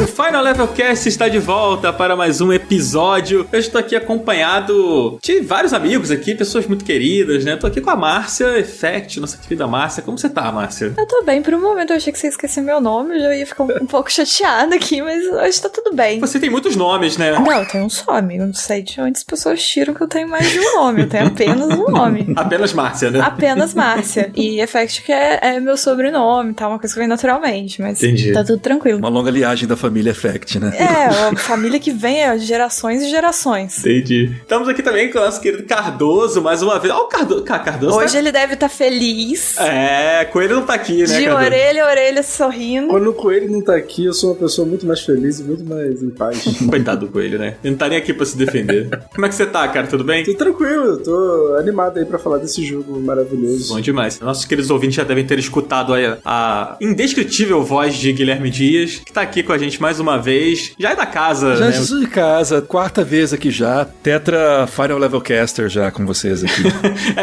O Final Level Cast está de volta para mais um episódio. Eu estou aqui acompanhado de vários amigos aqui, pessoas muito queridas, né? Estou aqui com a Márcia Effect, nossa querida Márcia. Como você tá, Márcia? Eu tô bem. Por um momento eu achei que você esqueceu meu nome, eu já ia ficar um pouco chateada aqui, mas hoje tá tudo bem. Você tem muitos nomes, né? Não, eu tenho um só, amigo. Não sei de onde as pessoas tiram que eu tenho mais de um nome. Eu tenho apenas um nome. Apenas Márcia, né? Apenas Márcia. E Effect que é meu sobrenome, tá? Uma coisa que vem naturalmente, mas Entendi. Tá tudo tranquilo. Uma longa liagem da família Effect, né? É, uma família que vem de gerações e gerações. Entendi. Estamos aqui também com o nosso querido Cardoso, mais uma vez. Ó, o Cardoso. Hoje ele deve estar feliz. É, Coelho não tá aqui, né, de Cardoso? orelha a orelha sorrindo. Quando o Coelho não tá aqui, eu sou uma pessoa muito mais feliz e muito mais em paz. Coitado do Coelho, né? Ele não tá nem aqui pra se defender. Como é que você tá, cara? Tudo bem? Tô tranquilo, eu tô animado aí pra falar desse jogo maravilhoso. Bom demais. Nossos queridos ouvintes já devem ter escutado a indescritível voz de Guilherme Dias, que tá aqui com a gente mais uma vez. Já é da casa, Já né? de casa, quarta vez aqui já. Tetra Final Level Caster já com vocês aqui.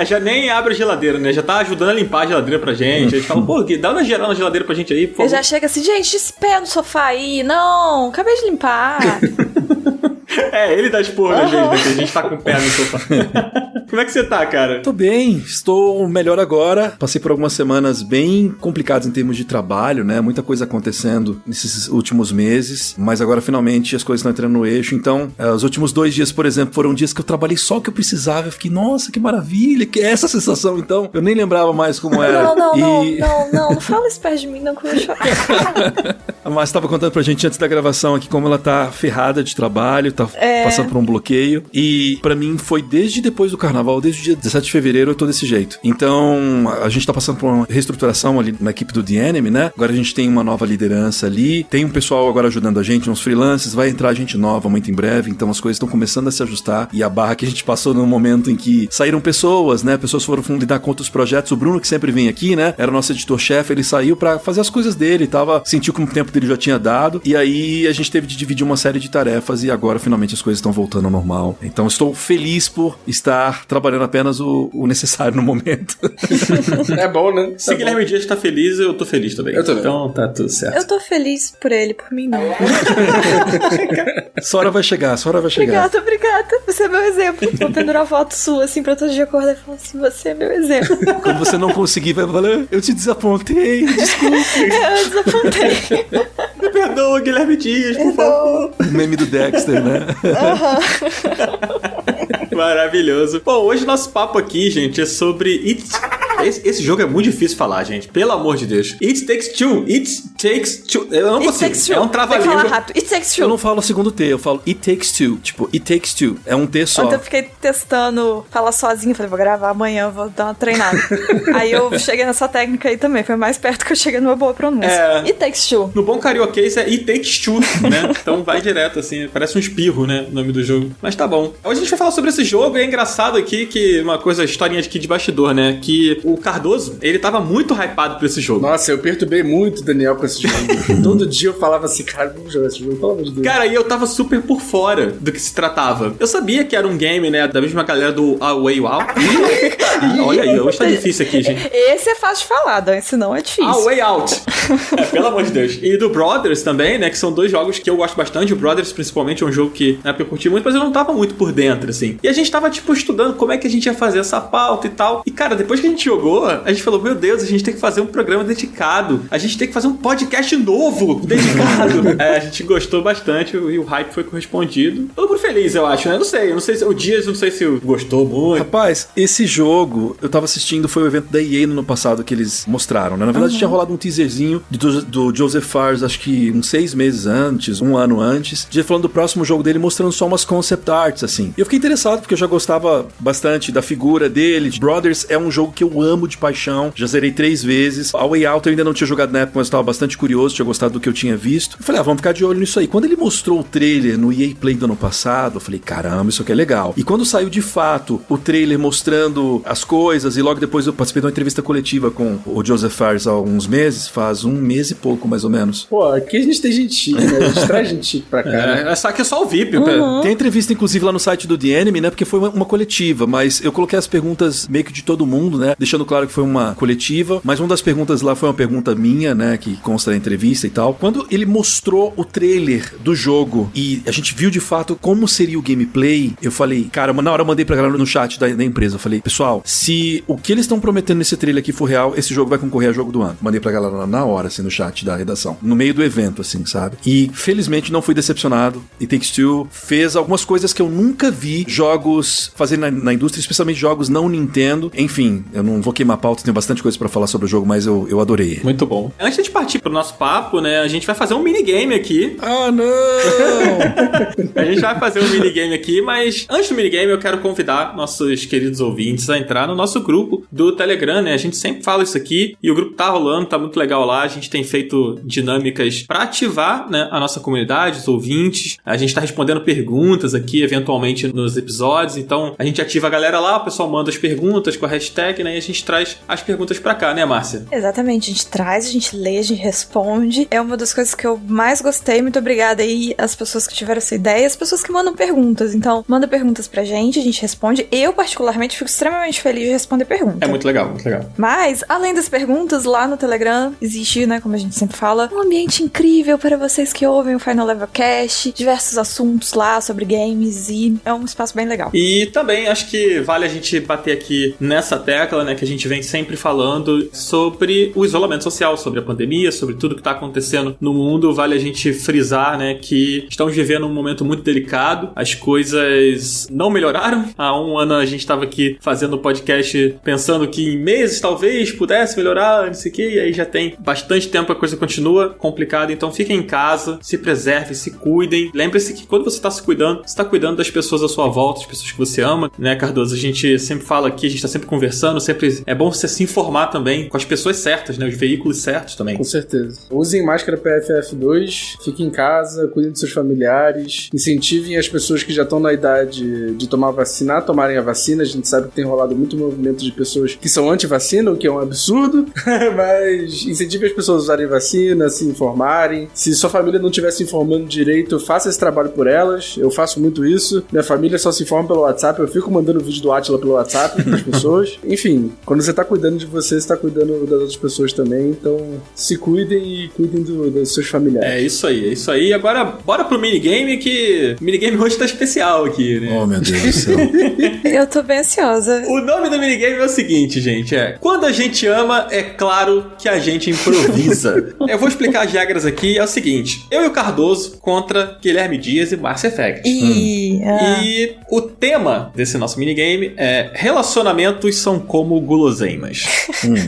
Já nem abre a geladeira, né? Já tá ajudando a limpar a geladeira pra gente. A gente fala, pô, Gui, dá uma geral na geladeira pra gente aí, por favor. Eu já chego assim, gente, esse pé no sofá aí. Não, acabei de limpar. Ele dá esporro na gente, né? Que a gente tá com o pé no sofá. Como é que você tá, cara? Tô bem, estou melhor agora. Passei por algumas semanas bem complicadas em termos de trabalho, né? Muita coisa acontecendo nesses últimos meses, mas agora finalmente as coisas estão entrando no eixo. Então, os últimos 2 dias, por exemplo, foram dias que eu trabalhei só o que eu precisava. Eu fiquei, nossa, que maravilha, que é essa sensação. Então, eu nem lembrava mais como era. Não fala isso perto de mim, não, que eu vou chorar. A Márcia estava contando pra gente antes da gravação aqui como ela tá ferrada de trabalho, tá passando por um bloqueio. E pra mim foi desde depois do carnaval, desde o dia 17 de fevereiro eu tô desse jeito. Então, a gente tá passando por uma reestruturação ali na equipe do The Enemy, né? Agora a gente tem uma nova liderança ali, tem um pessoal agora ajudando a gente, uns freelancers, vai entrar gente nova muito em breve, então as coisas estão começando a se ajustar. E a barra que a gente passou no momento em que saíram pessoas, né? Pessoas foram lidar com outros projetos. O Bruno, que sempre vem aqui, né? Era o nosso editor-chefe, ele saiu pra fazer as coisas dele, sentiu que o tempo dele já tinha dado, e aí a gente teve de dividir uma série de tarefas e agora finalmente as coisas estão voltando ao normal. Então estou feliz por estar trabalhando apenas o necessário no momento. É bom, né? Se Guilherme Dias tá feliz, eu tô feliz também. Eu também. Então tá tudo certo. Eu tô feliz por ele, por mim não. Sua hora vai chegar, sua hora vai chegar. Obrigada. Você é meu exemplo. Vou pendurar uma foto sua, assim, pra todo dia acordar e falar assim, você é meu exemplo. Quando você não conseguir, vai falar, eu te desapontei, desculpe. Eu desapontei. Me perdoa, Guilherme Dias, por favor. O meme do Dexter, né? Maravilhoso. Bom, hoje nosso papo aqui, gente, é sobre Esse jogo é muito difícil de falar, gente. Pelo amor de Deus. It Takes Two. It Takes Two. Eu não consigo. É um trava-língua. Fala rápido. It Takes Two. Eu não falo o segundo T, eu falo It Takes Two. Tipo, It Takes Two. É um T só. Ontem eu fiquei testando falar sozinha. Falei, vou gravar amanhã, vou dar uma treinada. Aí eu cheguei nessa técnica aí também. Foi mais perto que eu cheguei numa boa pronúncia. It Takes Two. No bom carioquês é It Takes Two, né? Então vai direto, assim. Parece um espirro, né? O nome do jogo. Mas tá bom. Hoje a gente vai falar sobre esse jogo. E é engraçado aqui que uma coisa, historinha aqui de bastidor, né? Que o Cardoso, ele tava muito hypado por esse jogo. Nossa, eu perturbei muito o Daniel com esse jogo. Todo dia eu falava assim, cara, vamos jogar esse jogo, pelo amor de Deus. Cara, e eu tava super por fora do que se tratava. Eu sabia que era um game, né, da mesma galera do A Way Out. Olha aí, hoje tá difícil aqui, gente. Esse é fácil de falar, Dan, esse não é difícil. A Way Out. Pelo amor de Deus. E do Brothers também, né, que são 2 jogos que eu gosto bastante. O Brothers, principalmente, é um jogo que na época eu curti muito, mas eu não tava muito por dentro, assim. E a gente tava, tipo, estudando como é que a gente ia fazer essa pauta e tal. E, cara, depois que a gente jogou, a gente falou, meu Deus, a gente tem que fazer um programa dedicado. A gente tem que fazer um podcast novo dedicado. A gente gostou bastante e o hype foi correspondido. Todo mundo feliz, eu acho, né? Eu não sei se o Dias, não sei se gostou muito. Rapaz, esse jogo, eu tava assistindo, foi o evento da EA no ano passado que eles mostraram, né? Na verdade, tinha rolado um teaserzinho do Joseph Fares, acho que uns 6 meses antes, 1 ano antes, de falando do próximo jogo dele, mostrando só umas concept arts, assim. E eu fiquei interessado, porque eu já gostava bastante da figura dele. Brothers é um jogo que eu amo de paixão, já zerei 3 vezes. A Way Out eu ainda não tinha jogado na época, mas eu tava bastante curioso, tinha gostado do que eu tinha visto. Eu falei, vamos ficar de olho nisso aí. Quando ele mostrou o trailer no EA Play do ano passado, eu falei, caramba, isso aqui é legal. E quando saiu de fato o trailer mostrando as coisas, e logo depois eu participei de uma entrevista coletiva com o Joseph Fares há alguns meses, faz 1 mês e pouco, mais ou menos. Pô, aqui a gente tem gente chique, né? A gente traz gente chique pra cá, né? Só que é só o VIP. Tem entrevista, inclusive, lá no site do The Enemy, né? Porque foi uma coletiva, mas eu coloquei as perguntas meio que de todo mundo, né? Deixando claro que foi uma coletiva, mas uma das perguntas lá foi uma pergunta minha, né? Que demonstra na entrevista e tal. Quando ele mostrou o trailer do jogo e a gente viu de fato como seria o gameplay, eu falei, cara, na hora eu mandei pra galera no chat da empresa, eu falei, pessoal, se o que eles estão prometendo nesse trailer aqui for real, esse jogo vai concorrer a jogo do ano. Mandei pra galera na hora, assim, no chat da redação, no meio do evento, assim, sabe? E felizmente não fui decepcionado. E Take-Two fez algumas coisas que eu nunca vi jogos fazer na indústria, especialmente jogos não Nintendo. Enfim, eu não vou queimar pauta, tenho bastante coisa pra falar sobre o jogo, mas eu adorei. Muito bom. Antes de partir pro nosso papo, né, a gente vai fazer um minigame aqui. Ah, não! A gente vai fazer um minigame aqui, mas antes do minigame eu quero convidar nossos queridos ouvintes a entrar no nosso grupo do Telegram, né? A gente sempre fala isso aqui e o grupo tá rolando, tá muito legal lá. A gente tem feito dinâmicas pra ativar, né, a nossa comunidade, os ouvintes. A gente tá respondendo perguntas aqui, eventualmente, nos episódios. Então, a gente ativa a galera lá, o pessoal manda as perguntas com a hashtag, né? E a gente traz as perguntas pra cá, né, Márcia? Exatamente. A gente traz, a gente lê, a gente responde. É uma das coisas que eu mais gostei. Muito obrigada aí às pessoas que tiveram essa ideia, as pessoas que mandam perguntas. Então, manda perguntas pra gente, a gente responde. Eu, particularmente, fico extremamente feliz de responder perguntas. É muito legal, muito legal. Mas, além das perguntas, lá no Telegram existe, né, como a gente sempre fala, um ambiente incrível para vocês que ouvem o Final Level Cast, diversos assuntos lá sobre games e é um espaço bem legal. E também acho que vale a gente bater aqui nessa tecla, né, que a gente vem sempre falando sobre o isolamento social, sobre a pandemia, sobre tudo que tá acontecendo no mundo. Vale a gente frisar, né, que estamos vivendo um momento muito delicado, as coisas não melhoraram. Há um ano a gente estava aqui fazendo o podcast pensando que em meses talvez pudesse melhorar, não sei o que, e aí já tem bastante tempo, a coisa continua complicada. Então fiquem em casa, se preservem, se cuidem. Lembre-se que quando você está se cuidando, você está cuidando das pessoas à sua volta, das pessoas que você ama, né, Cardoso? A gente sempre fala aqui, a gente está sempre conversando, sempre é bom você se informar também com as pessoas certas, né, os veículos certos também. Com certeza. Usem máscara PFF2, fiquem em casa, cuidem dos seus familiares, incentivem as pessoas que já estão na idade de tomar vacina a tomarem a vacina. A gente sabe que tem rolado muito movimento de pessoas que são anti-vacina, o que é um absurdo, mas incentive as pessoas a usarem vacina, se informarem. Se sua família não estiver se informando direito, faça esse trabalho por elas. Eu faço muito isso. Minha família só se informa pelo WhatsApp, eu fico mandando vídeo do Átila pelo WhatsApp para as pessoas. Enfim, quando você tá cuidando de você tá cuidando das outras pessoas também, então se cuidem e cuidem dos seus familiares. É isso aí, é isso aí. Agora, bora pro minigame, que o minigame hoje tá especial aqui, né? Oh, meu Deus do céu. Eu tô bem ansiosa. O nome do minigame é o seguinte, gente, quando a gente ama, é claro que a gente improvisa. Eu vou explicar as regras aqui, é o seguinte, eu e o Cardoso contra Guilherme Dias e Márcia Effect. E o tema desse nosso minigame é relacionamentos são como guloseimas.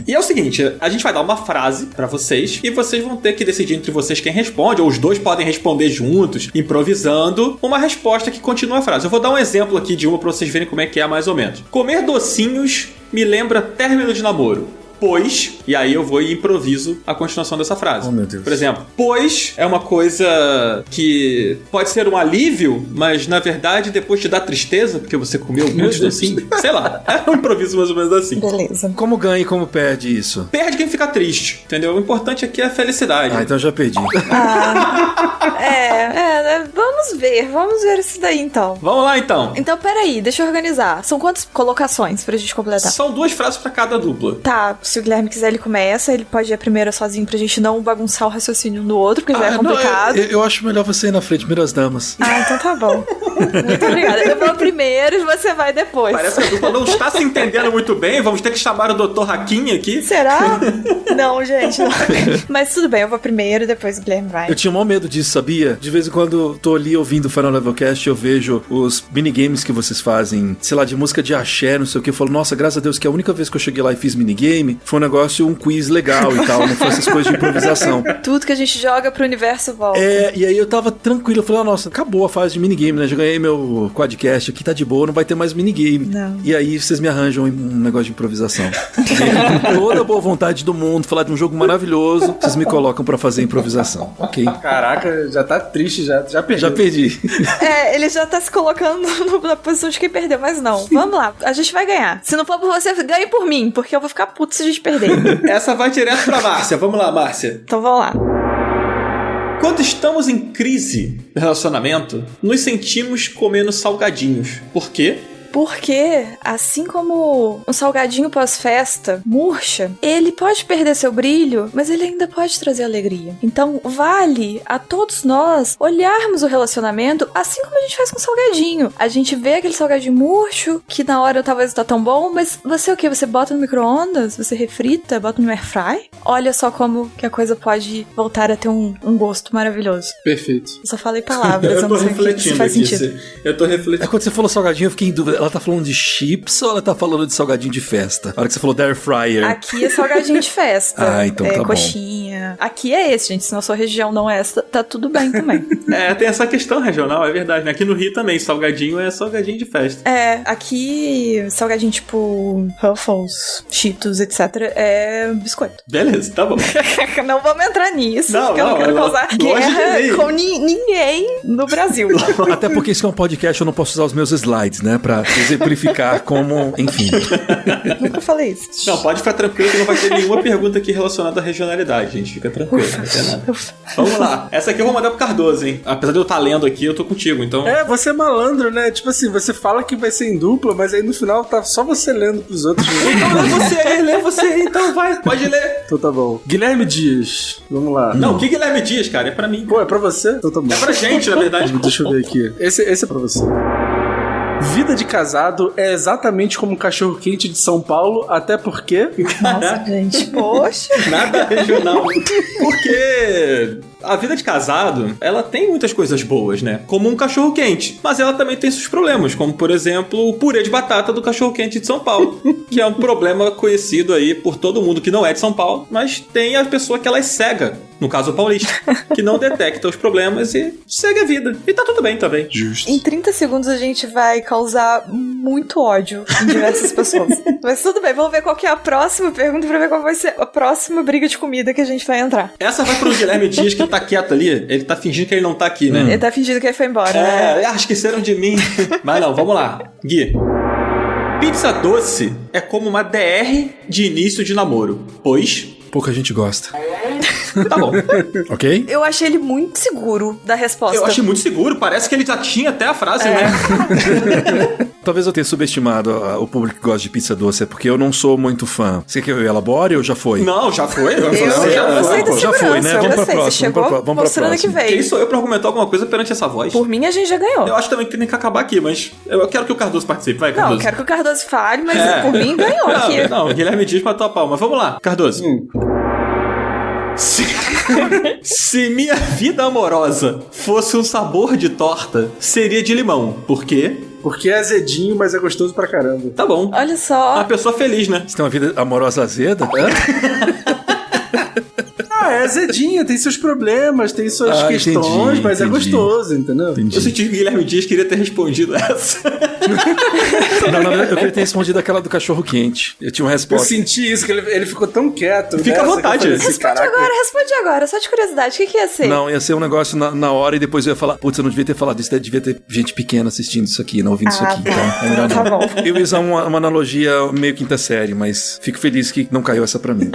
E é o seguinte, a gente vai dar uma frase pra vocês e vocês vão ter que decidir entre vocês quem responde, ou os dois podem responder juntos, improvisando uma resposta que continua a frase. Eu vou dar um exemplo aqui de uma pra vocês verem como é que é mais ou menos. Comer docinhos me lembra término de namoro. Pois, e aí eu vou e improviso a continuação dessa frase. Oh, meu Deus. Por exemplo, pois é uma coisa que pode ser um alívio, mas na verdade depois te dá tristeza, porque você comeu muitos docinhos. Sei lá, é um improviso mais ou menos assim. Beleza. Como ganha e como perde isso? Perde quem fica triste, entendeu? O importante aqui é a felicidade. Ah, então eu já perdi. Vamos ver isso daí então. Vamos lá então. Então, peraí, deixa eu organizar. São quantas colocações pra gente completar? São 2 frases pra cada dupla. Tá, se o Guilherme quiser, ele começa. Ele pode ir a primeira sozinho pra gente não bagunçar o raciocínio um do outro, porque já é complicado. Não, eu acho melhor você ir na frente, primeiras damas. Ah, então tá bom. Muito obrigada. Eu vou primeiro e você vai depois. Parece que a dupla não está se entendendo muito bem. Vamos ter que chamar o Dr. Hakim aqui. Será? Não, gente, não. Mas tudo bem, eu vou primeiro e depois o Guilherme vai. Eu tinha o maior medo disso, sabia? De vez em quando tô ali ouvindo o Final Level Cast, eu vejo os minigames que vocês fazem, sei lá, de música de axé, não sei o que. Eu falo, nossa, graças a Deus que a única vez que eu cheguei lá e fiz minigame foi um negócio, um quiz legal e tal, não foi essas coisas de improvisação. Tudo que a gente joga pro universo volta. E aí eu tava tranquilo, eu falei, nossa, acabou a fase de minigame, né? Já ganhei meu quadcast aqui, tá de boa, não vai ter mais minigame. Não. E aí vocês me arranjam um negócio de improvisação. E com toda a boa vontade do mundo, falar de um jogo maravilhoso, vocês me colocam pra fazer improvisação. Ok. Caraca, já tá triste, já perdi. Já perdi. Ele já tá se colocando na posição de quem perdeu, mas não. Vamos lá, a gente vai ganhar. Se não for por você, ganhe por mim, porque eu vou ficar puto se a gente perder. Essa vai direto pra Márcia. Vamos lá, Márcia. Então vamos lá. Quando estamos em crise de relacionamento, nos sentimos comendo salgadinhos. Por quê? Porque, assim como um salgadinho pós-festa murcha, ele pode perder seu brilho, mas ele ainda pode trazer alegria. Então, vale a todos nós olharmos o relacionamento assim como a gente faz com o salgadinho. A gente vê aquele salgadinho murcho, que na hora talvez não tá tão bom, mas você o quê? Você bota no micro-ondas? Você refrita? Bota no air fry? Olha só como que a coisa pode voltar a ter um gosto maravilhoso. Perfeito. Eu só falei palavras, Eu tô não sei refletindo se faz aqui. sentido. Eu tô refletindo. Quando você falou salgadinho, eu fiquei em dúvida. Ela tá falando de chips ou ela tá falando de salgadinho de festa? A hora que você falou da air fryer. Aqui é salgadinho de festa. Ah, então tá bom. Coxinha. Aqui é esse, gente. Se na sua região não é essa, tá tudo bem também. Tem essa questão regional, é verdade, né? Aqui no Rio também, salgadinho é salgadinho de festa. Aqui salgadinho tipo Ruffles, Cheetos, etc. é biscoito. Beleza, tá bom. Não vamos entrar nisso, Não, porque eu não quero causar guerra de mim. com ninguém no Brasil. Até porque isso é um podcast, eu não posso usar os meus slides, né? Pra exemplificar como... Enfim. Nunca falei isso. Não, pode ficar tranquilo que não vai ter nenhuma pergunta aqui relacionada à regionalidade, gente. Fica tranquilo, não vai ter nada. Vamos lá. Essa aqui eu vou mandar pro Cardoso, hein? Apesar de eu estar lendo aqui, eu tô contigo, então... Você é malandro, né? Tipo assim, você fala que vai ser em dupla, mas aí no final tá só você lendo pros outros. Então lê você aí, então vai, pode ler. Então tá bom. Guilherme Dias, vamos lá. Não, que Guilherme Dias, cara? É pra mim. Pô, é pra você? Então tá bom. É pra gente, na verdade. Deixa eu ver aqui. Esse é pra você. Vida de casado é exatamente como um cachorro-quente de São Paulo, até porque... Nossa, gente, poxa. Nada regional. Porque a vida de casado, ela tem muitas coisas boas, né? Como um cachorro-quente. Mas ela também tem seus problemas, como, por exemplo, o purê de batata do cachorro-quente de São Paulo. Que é um problema conhecido aí por todo mundo que não é de São Paulo, mas tem a pessoa que ela é cega, no caso o paulista, que não detecta os problemas e segue a vida. E tá tudo bem também. Justo. Em 30 segundos a gente vai causar muito ódio em diversas pessoas. Mas tudo bem, vamos ver qual que é a próxima pergunta pra ver qual vai ser a próxima briga de comida que a gente vai entrar. Essa vai pro Guilherme Dias, que tá quieto ali. Ele tá fingindo que ele não tá aqui, né? Ele tá fingindo que ele foi embora, né? Esqueceram de mim. Mas não, vamos lá. Gui. Pizza doce é como uma DR de início de namoro, pois... Pouca gente gosta. Tá bom. Ok? Eu achei ele muito seguro da resposta. Eu achei muito seguro, parece que ele já tinha até a frase, né? Talvez eu tenha subestimado o público que gosta de pizza doce, é porque eu não sou muito fã. Você quer que eu elabore ou já foi? Não, já foi. Eu gostei da já foi, né? segurança, Vamos pra Você próxima, chegou vamos pra mostrando que próxima. veio. Quem sou eu pra argumentar alguma coisa perante essa voz? Por mim, a gente já ganhou. Eu acho também que tem que acabar aqui, mas eu quero que o Cardoso participe. Vai, Cardoso. Não, eu quero que o Cardoso fale, mas por mim ganhou aqui. Não, Guilherme Dias matou a palma. Vamos lá, Cardoso. Se minha vida amorosa fosse um sabor de torta, seria de limão. Por quê? Porque é azedinho, mas é gostoso pra caramba. Tá bom. Olha só. Uma pessoa feliz, né? Você tem uma vida amorosa azeda? É azedinho, tem seus problemas, tem suas questões, mas é gostoso, entendeu? Entendi. Eu senti que o Guilherme Dias queria ter respondido essa. Não, na verdade, eu queria ter respondido aquela do cachorro quente. Eu tinha uma Eu resposta. senti isso, que ele ficou tão quieto. Fica à vontade. Responde agora, só de curiosidade. O que ia ser? Não, ia ser um negócio na hora e depois eu ia falar, putz, eu não devia ter falado isso, devia ter gente pequena assistindo isso aqui, não ouvindo isso aqui. Tá. Então, é melhor Tá não. bom. Eu ia usar uma analogia meio quinta série, mas fico feliz que não caiu essa pra mim.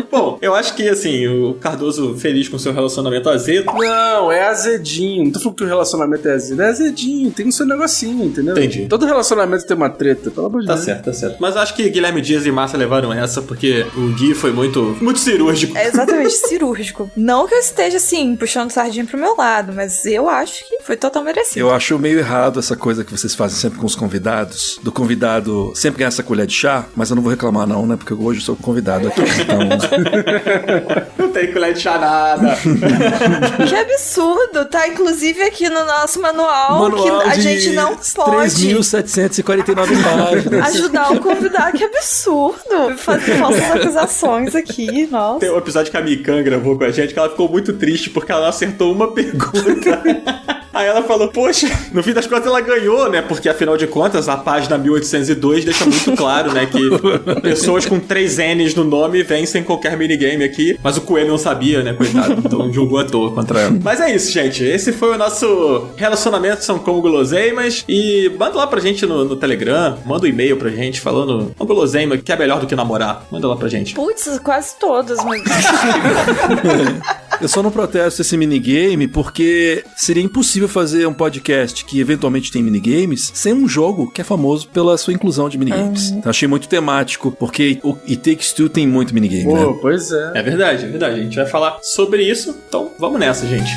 Bom, eu acho que, assim, o Cardoso feliz com seu relacionamento azedo. Não, é azedinho. Não tô falando que o relacionamento é azedo. É azedinho, tem o seu negocinho, entendeu? Entendi. Todo relacionamento tem uma treta, pelo amor de Deus. Tá certo. Mas eu acho que Guilherme Dias e Márcia levaram essa porque o Gui foi muito cirúrgico. É exatamente, cirúrgico. Não que eu esteja, assim, puxando sardinha pro meu lado, mas eu acho que foi total merecido. Eu acho meio errado essa coisa que vocês fazem sempre com os convidados, do convidado sempre ganhar essa colher de chá, mas eu não vou reclamar não, né, porque hoje eu sou convidado aqui, então... Não tem colher de chá nada. Que absurdo, tá inclusive aqui no nosso manual que a gente não pode 3.749 páginas. ajudar o convidado, que absurdo. Fazer falsas acusações aqui, nossa. Tem um episódio que a Mikan gravou com a gente que ela ficou muito triste porque ela não acertou uma pergunta. Aí ela falou, poxa, no fim das contas ela ganhou, né? Porque afinal de contas, a página 1802 deixa muito claro, né? Que pessoas com 3 N's no nome vencem qualquer minigame aqui. Mas o Coelho não sabia, né? Coitado. Então jogou à toa contra ela. Mas é isso, gente. Esse foi o nosso relacionamento são como guloseimas. E manda lá pra gente no Telegram. Manda um e-mail pra gente falando um guloseima que é melhor do que namorar. Manda lá pra gente. Putz, quase todas, mas... Eu só não protesto esse minigame porque seria impossível fazer um podcast que eventualmente tem minigames sem um jogo que é famoso pela sua inclusão de minigames. Então, achei muito temático, porque o It Takes Two tem muito minigame, né? Pois é. É verdade, é verdade. A gente vai falar sobre isso, então vamos nessa, gente.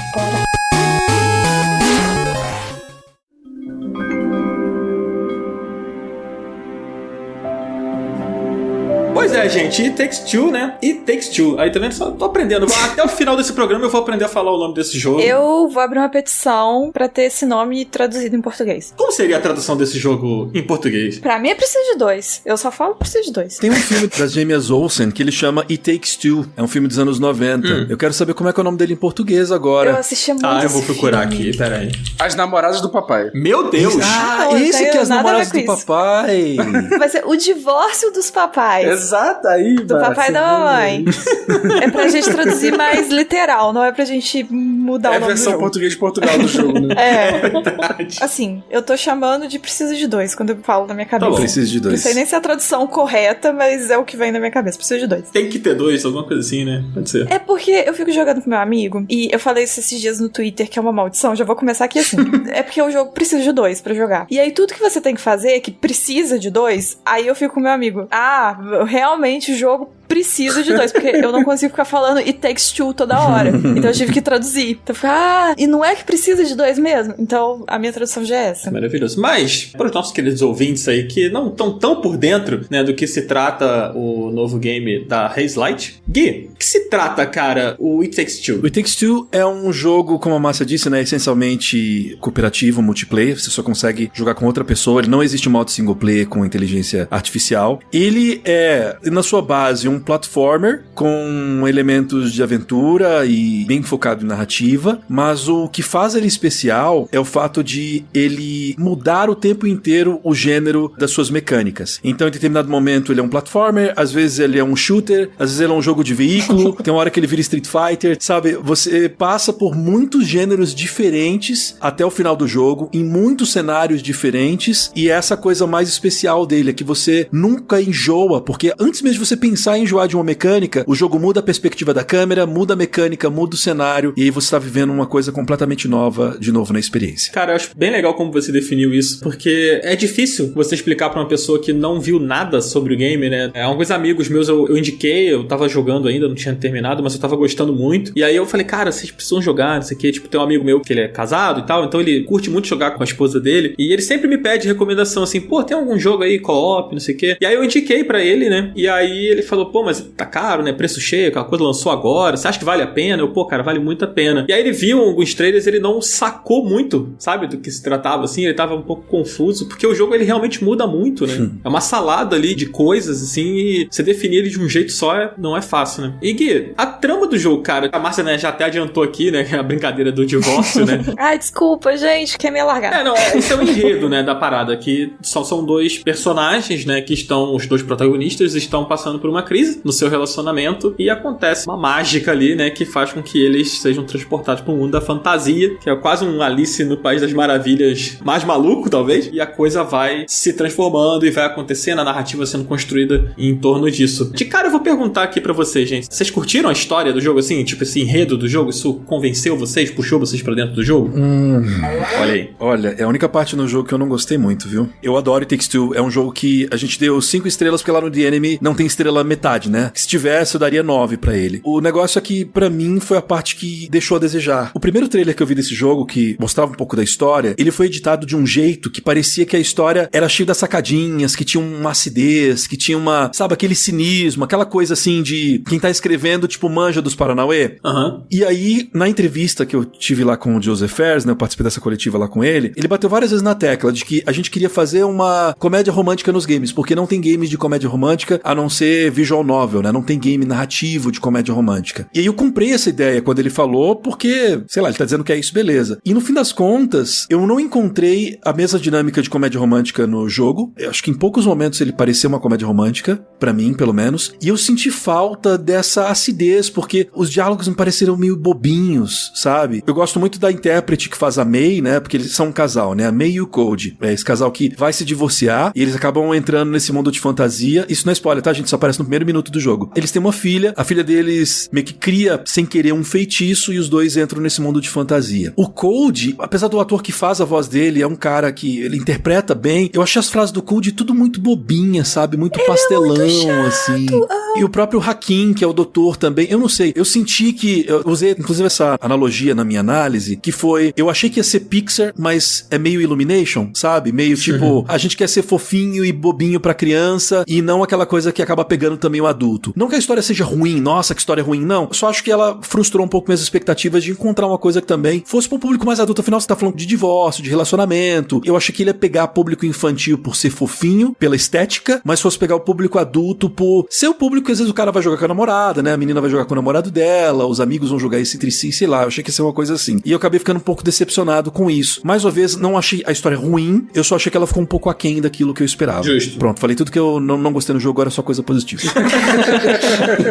Pois é, gente, It Takes Two, né? It Takes Two. Aí, tá vendo? Só tô aprendendo. Até o final desse programa eu vou aprender a falar o nome desse jogo. Eu vou abrir uma petição pra ter esse nome traduzido em português. Como seria a tradução desse jogo em português? Pra mim é Preciso de 2. Eu só falo Preciso de 2. Tem um filme das gêmeas Olsen que ele chama It Takes Two. É um filme dos anos 90. Eu quero saber como é que é o nome dele em português agora. Eu assisti muito eu vou procurar filme. aqui, peraí. As Namoradas do Papai. Meu Deus! Não, Esse que é As nada a ver Namoradas com do isso. Papai. Vai ser O Divórcio dos Papais. Exato, aí, Do papai e da mamãe. É pra gente traduzir mais literal, não é pra gente mudar o É a nome do versão jogo. português de Portugal do jogo, né? Assim, eu tô chamando de Preciso de 2 quando eu falo na minha cabeça. Tá bom. Preciso de Não 2. sei nem se é a tradução correta, mas é o que vem na minha cabeça. Preciso de 2. Tem que ter 2, alguma coisa assim, né? Pode ser. É porque eu fico jogando com meu amigo, e eu falei isso esses dias no Twitter, que é uma maldição, já vou começar aqui assim. É porque o jogo precisa de 2 pra jogar. E aí tudo que você tem que fazer, que precisa de 2, aí eu fico com meu amigo. Realmente o jogo precisa de 2, porque eu não consigo ficar falando It Takes Two toda hora. Então eu tive que traduzir. Então eu falei, e não é que precisa de 2 mesmo? Então a minha tradução já é essa. Maravilhoso. Mas, para os nossos queridos ouvintes aí que não estão tão por dentro, né, do que se trata o novo game da Haze Light, Gui, o que se trata, cara, o It Takes Two? O It Takes Two é um jogo, como a Márcia disse, né, essencialmente cooperativo, multiplayer, você só consegue jogar com outra pessoa, ele não existe modo single player com inteligência artificial. Ele é, na sua base, um platformer com elementos de aventura e bem focado em narrativa, mas o que faz ele especial é o fato de ele mudar o tempo inteiro o gênero das suas mecânicas. Então, em determinado momento ele é um platformer, às vezes ele é um shooter, às vezes ele é um jogo de veículo, tem uma hora que ele vira Street Fighter, sabe? Você passa por muitos gêneros diferentes até o final do jogo, em muitos cenários diferentes, e essa coisa mais especial dele é que você nunca enjoa, porque antes mesmo de você pensar em enjoar de uma mecânica, o jogo muda a perspectiva da câmera, muda a mecânica, muda o cenário, e aí você tá vivendo uma coisa completamente nova de novo na experiência. Cara, eu acho bem legal como você definiu isso, porque é difícil você explicar pra uma pessoa que não viu nada sobre o game, né? Alguns amigos meus eu indiquei, eu tava jogando ainda, não tinha terminado, mas eu tava gostando muito, e aí eu falei, cara, vocês precisam jogar, não sei o que, tipo, tem um amigo meu que ele é casado e tal, então ele curte muito jogar com a esposa dele, e ele sempre me pede recomendação, assim, pô, tem algum jogo aí, co-op, não sei o que, e aí eu indiquei pra ele, né, e aí ele falou, pô, mas tá caro, né, preço cheio, aquela coisa lançou agora, você acha que vale a pena? Eu, pô, cara, vale muito a pena. E aí ele viu alguns trailers, ele não sacou muito, sabe, do que se tratava, assim, ele tava um pouco confuso, porque o jogo, ele realmente muda muito, né, é uma salada ali de coisas, assim, e você definir ele de um jeito só não é fácil, né. E Gui, a trama do jogo, cara, a Márcia, né, já até adiantou aqui, né, a brincadeira do divórcio, né. Ai, desculpa, gente, quer me largar. Esse é o enredo, né, da parada, que são dois personagens, né, que estão, os dois protagonistas estão passando por uma crise no seu relacionamento e acontece uma mágica ali, né, que faz com que eles sejam transportados para o mundo da fantasia, que é quase um Alice no País das Maravilhas mais maluco, talvez, e a coisa vai se transformando e vai acontecendo, a narrativa sendo construída em torno disso. De cara, eu vou perguntar aqui pra vocês, gente, vocês curtiram a história do jogo, assim, tipo esse enredo do jogo? Isso convenceu vocês, puxou vocês pra dentro do jogo? Olha aí. Olha, é a única parte no jogo que eu não gostei muito, viu? Eu adoro It Takes Two, é um jogo que a gente deu 5 estrelas porque lá no The Enemy não tem estrela metade, né? Se tivesse, eu daria 9 pra ele. O negócio é que, pra mim, foi a parte que deixou a desejar. O primeiro trailer que eu vi desse jogo, que mostrava um pouco da história, ele foi editado de um jeito que parecia que a história era cheia das sacadinhas, que tinha uma acidez, que tinha uma, sabe, aquele cinismo, aquela coisa assim de quem tá escrevendo, tipo, manja dos Paranauê. E aí, na entrevista que eu tive lá com o Joseph Fares, né, eu participei dessa coletiva lá com ele bateu várias vezes na tecla de que a gente queria fazer uma comédia romântica nos games, porque não tem games de comédia romântica a não ser visual novel, né, não tem game narrativo de comédia romântica. E aí eu comprei essa ideia quando ele falou, porque, sei lá, ele tá dizendo que é isso, beleza. E no fim das contas, eu não encontrei a mesma dinâmica de comédia romântica no jogo. Eu acho que em poucos momentos ele pareceu uma comédia romântica, pra mim, pelo menos. E eu senti falta dessa acidez, porque os diálogos me pareceram meio bobinhos, sabe? Eu gosto muito da intérprete que faz a May, né? Porque eles são um casal, né? A May e o Code. É esse casal que vai se divorciar e eles acabam entrando nesse mundo de fantasia. Isso não é spoiler, tá, gente? Só aparece no primeiro minuto do jogo. Eles têm uma filha, a filha deles meio que cria, sem querer, um feitiço e os dois entram nesse mundo de fantasia. O Code, apesar do ator que faz a voz dele, é um cara que ele interpreta bem, eu achei as frases do Code tudo muito bobinha, sabe? Muito pastelão, assim. E o próprio Hakim, que é o doutor também, eu não sei, eu senti que, eu usei inclusive essa analogia na minha análise, que foi, eu achei que ia ser Pixar, mas é meio Illumination, sabe? Meio tipo, a gente quer ser fofinho e bobinho pra criança e não aquela coisa que acaba pegando também o adulto. Não que a história seja ruim, nossa, que história ruim, não. Eu só acho que ela frustrou um pouco minhas expectativas de encontrar uma coisa que também fosse pra um público mais adulto. Afinal, você tá falando de divórcio, de relacionamento. Eu achei que ele ia pegar público infantil por ser fofinho, pela estética, mas fosse pegar o público adulto por ser o público que às vezes o cara vai jogar com a namorada, né? A menina vai jogar com o namorado dela, os amigos vão jogar isso entre si, sei lá. Eu achei que ia ser uma coisa assim. E eu acabei ficando um pouco decepcionado com isso. Mais uma vez, não achei a história ruim, eu só achei que ela ficou um pouco aquém daquilo que eu esperava. Justo. Pronto, falei tudo que eu não gostei no jogo, agora é só coisa positiva.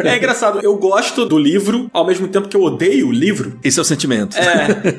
É engraçado, eu gosto do livro, ao mesmo tempo que eu odeio o livro. Esse é o sentimento.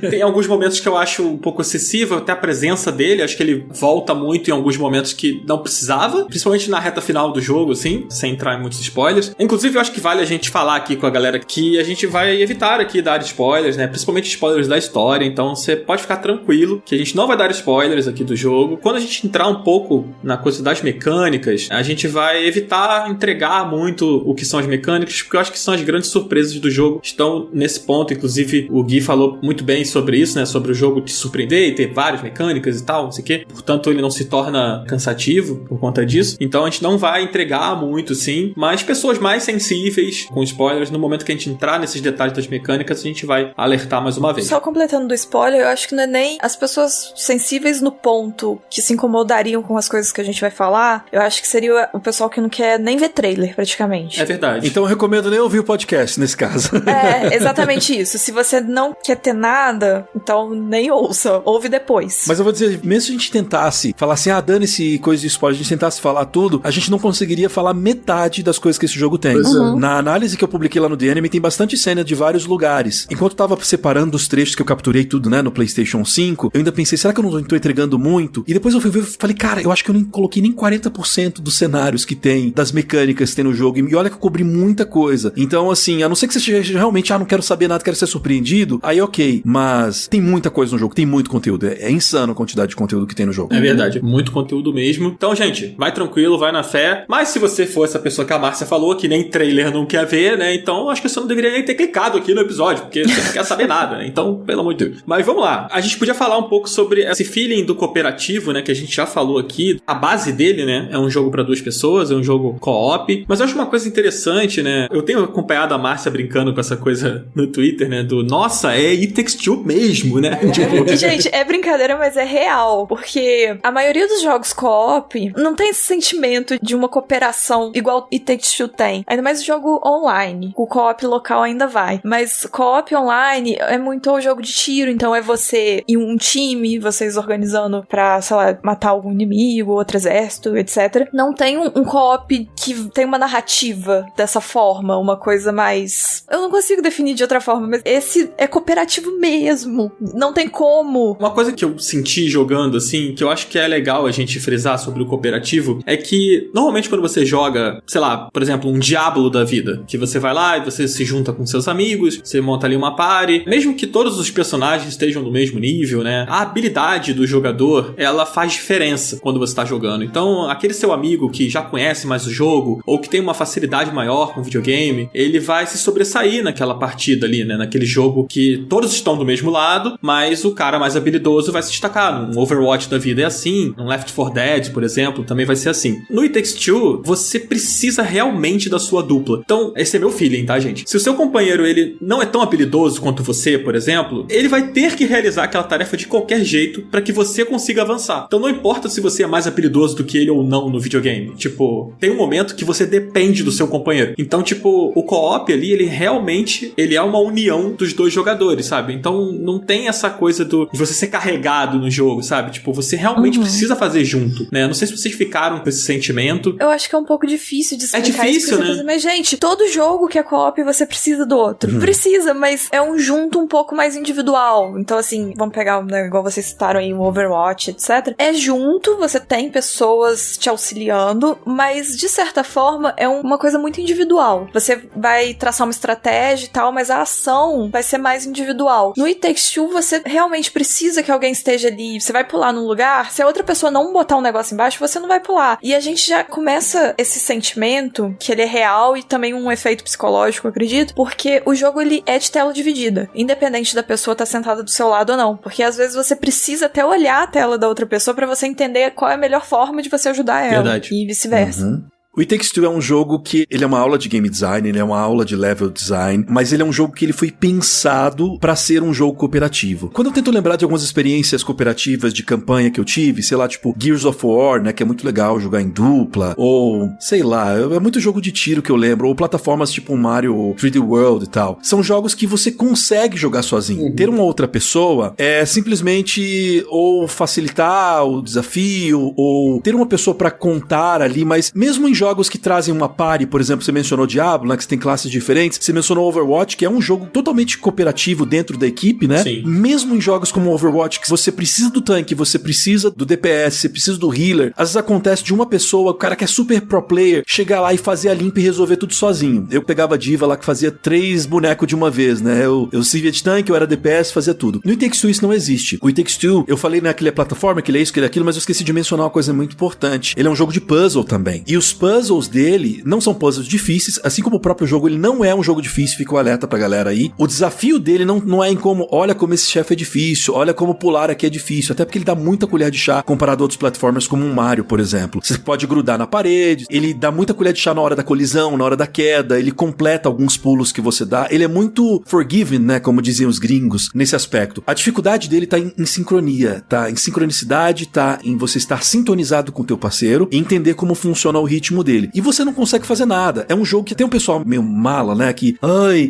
Tem alguns momentos que eu acho um pouco excessivo, até a presença dele, acho que ele volta muito em alguns momentos que não precisava, principalmente na reta final do jogo, assim, sem entrar em muitos spoilers. Inclusive, eu acho que vale a gente falar aqui com a galera que a gente vai evitar aqui dar spoilers, né, principalmente spoilers da história, então você pode ficar tranquilo que a gente não vai dar spoilers aqui do jogo. Quando a gente entrar um pouco na coisa das mecânicas, a gente vai evitar entregar muito o que são as mecânicas, porque eu acho que são as grandes surpresas do jogo, estão nesse ponto. Inclusive, o Gui falou muito bem sobre isso, né, sobre o jogo te surpreender e ter várias mecânicas e tal, não sei o quê. Portanto, ele não se torna cansativo por conta disso. Então, a gente não vai entregar muito, sim, mas pessoas mais sensíveis com spoilers, no momento que a gente entrar nesses detalhes das mecânicas, a gente vai alertar mais uma vez. Só completando do spoiler, eu acho que não é nem as pessoas sensíveis no ponto que se incomodariam com as coisas que a gente vai falar, eu acho que seria o pessoal que não quer nem ver trailer, praticamente. É verdade. Então eu recomendo nem ouvir o podcast nesse caso. É, exatamente isso. Se você não quer ter nada, então nem ouça, ouve depois. Mas eu vou dizer, mesmo se a gente tentasse falar assim, dane-se coisa de spoiler, a gente tentasse falar tudo, a gente não conseguiria falar metade das coisas que esse jogo tem. Na análise que eu publiquei lá no The Enemy, tem bastante cena de vários lugares. Enquanto eu tava separando os trechos que eu capturei tudo, né, no PlayStation 5, eu ainda pensei, será que eu não tô entregando muito? E depois eu fui ver e falei, cara, eu acho que eu nem coloquei nem 40% dos cenários que tem, das mecânicas que tem no jogo, e olha que eu cobri muita coisa. Então, assim, a não ser que você esteja realmente, não quero saber nada, quero ser surpreendido, aí ok, mas tem muita coisa no jogo, tem muito conteúdo, é insano a quantidade de conteúdo que tem no jogo. É verdade, muito conteúdo mesmo. Então, gente, vai tranquilo, vai na fé, mas se você for essa pessoa que a Márcia falou, que nem trailer não quer ver, né, então acho que você não deveria nem ter clicado aqui no episódio, porque você não quer saber nada, né, então, pelo amor de Deus. Mas vamos lá, a gente podia falar um pouco sobre esse feeling do cooperativo, né, que a gente já falou aqui. A base dele, né, é um jogo pra 2 pessoas, é um jogo co-op, mas eu acho uma coisa interessante, né, eu tenho acompanhado a Márcia brincando com essa coisa no Twitter, né, do, nossa, é It Takes Two mesmo, né? Tipo... Gente, é brincadeira, mas é real, porque a maioria dos jogos co-op não tem esse sentimento de uma cooperação igual It Takes Two tem, ainda mais o jogo online. O co-op local ainda vai, mas co-op online é muito o jogo de tiro, então é você e um time, vocês organizando pra, sei lá, matar algum inimigo, outro exército, etc. Não tem um co-op que tem uma narrativa dessa forma, uma coisa mais... Eu não consigo definir de outra forma, mas esse é cooperativo mesmo. Não tem como. Uma coisa que eu senti jogando, assim, que eu acho que é legal a gente frisar sobre o cooperativo, é que, normalmente quando você joga, sei lá, por exemplo, um Diablo da vida, que você vai lá e você se junta com seus amigos, você monta ali uma party, mesmo que todos os personagens estejam no mesmo nível, né, a habilidade do jogador, ela faz diferença quando você tá jogando. Então, aquele seu amigo que já conhece mais o jogo, ou que tem uma facilidade maior com o videogame, ele vai se sobressair naquela partida ali, né, naquele jogo que todos estão do mesmo lado, mas o cara mais habilidoso vai se destacar. Um Overwatch da vida é assim, um Left 4 Dead, por exemplo, também vai ser assim. No It Takes Two, você precisa realmente da sua dupla. Então, esse é meu feeling, tá, gente? Se o seu companheiro, ele não é tão habilidoso quanto você, por exemplo, ele vai ter que realizar aquela tarefa de qualquer jeito para que você consiga avançar. Então, não importa se você é mais habilidoso do que ele ou não no videogame. Tipo, tem um momento que você depende do seu companheiro. Então, tipo, o co-op ali, ele realmente, ele é uma união dos dois jogadores, sabe? Então, não tem essa coisa de você ser carregado no jogo, sabe? Tipo, você realmente precisa fazer junto, né? Não sei se vocês ficaram com esse sentimento. Eu acho que é um pouco difícil de explicar. É difícil, né? Fazer, mas, gente, todo jogo que é co-op, você precisa do outro. Precisa, mas é um junto um pouco mais individual. Então, assim, vamos pegar, né, igual vocês citaram aí, um Overwatch, etc. É junto, você tem pessoas te auxiliando, mas, de certa forma, é uma coisa muito individual. Você vai traçar uma estratégia e tal, mas a ação vai ser mais individual. No It Takes Two, você realmente precisa que alguém esteja ali. Você vai pular num lugar, se a outra pessoa não botar um negócio embaixo, você não vai pular. E a gente já começa esse sentimento, que ele é real e também um efeito psicológico, eu acredito, porque o jogo, ele é de tela dividida, independente da pessoa estar sentada do seu lado ou não. Porque às vezes você precisa até olhar a tela da outra pessoa pra você entender qual é a melhor forma de você ajudar ela. Verdade. E vice-versa. Uhum. O It Takes Two é um jogo que ele é uma aula de game design, ele é uma aula de level design, mas ele é um jogo que ele foi pensado pra ser um jogo cooperativo. Quando eu tento lembrar de algumas experiências cooperativas de campanha que eu tive, sei lá, tipo Gears of War, né, que é muito legal jogar em dupla, ou sei lá, é muito jogo de tiro que eu lembro, ou plataformas tipo Mario 3D World e tal. São jogos que você consegue jogar sozinho. Ter uma outra pessoa é simplesmente ou facilitar o desafio, ou ter uma pessoa pra contar ali, mas mesmo em jogos que trazem uma party, por exemplo, você mencionou Diablo, né, que você tem classes diferentes, você mencionou Overwatch, que é um jogo totalmente cooperativo dentro da equipe, né? Sim. Mesmo em jogos como Overwatch, que você precisa do tanque, você precisa do DPS, você precisa do healer, às vezes acontece de uma pessoa, o cara que é super pro player, chegar lá e fazer a limpa e resolver tudo sozinho. Eu pegava a diva lá que fazia 3 bonecos de uma vez, né? Eu servia de tanque, eu era DPS, fazia tudo. No It Takes Two isso não existe. O It Takes Two, eu falei, né, que ele é plataforma, que ele é isso, que ele é aquilo, mas eu esqueci de mencionar uma coisa muito importante. Ele é um jogo de puzzle também. E os puzzles dele não são puzzles difíceis, assim como o próprio jogo, ele não é um jogo difícil, fica o alerta pra galera aí. O desafio dele não é em como, olha como esse chefe é difícil, olha como pular aqui é difícil, até porque ele dá muita colher de chá comparado a outros platformers como um Mario, por exemplo. Você pode grudar na parede, ele dá muita colher de chá na hora da colisão, na hora da queda, ele completa alguns pulos que você dá, ele é muito forgiving, né, como diziam os gringos, nesse aspecto. A dificuldade dele tá em sincronia, tá em sincronicidade, tá em você estar sintonizado com o teu parceiro e entender como funciona o ritmo dele. E você não consegue fazer nada. É um jogo que tem um pessoal meio mala, né, que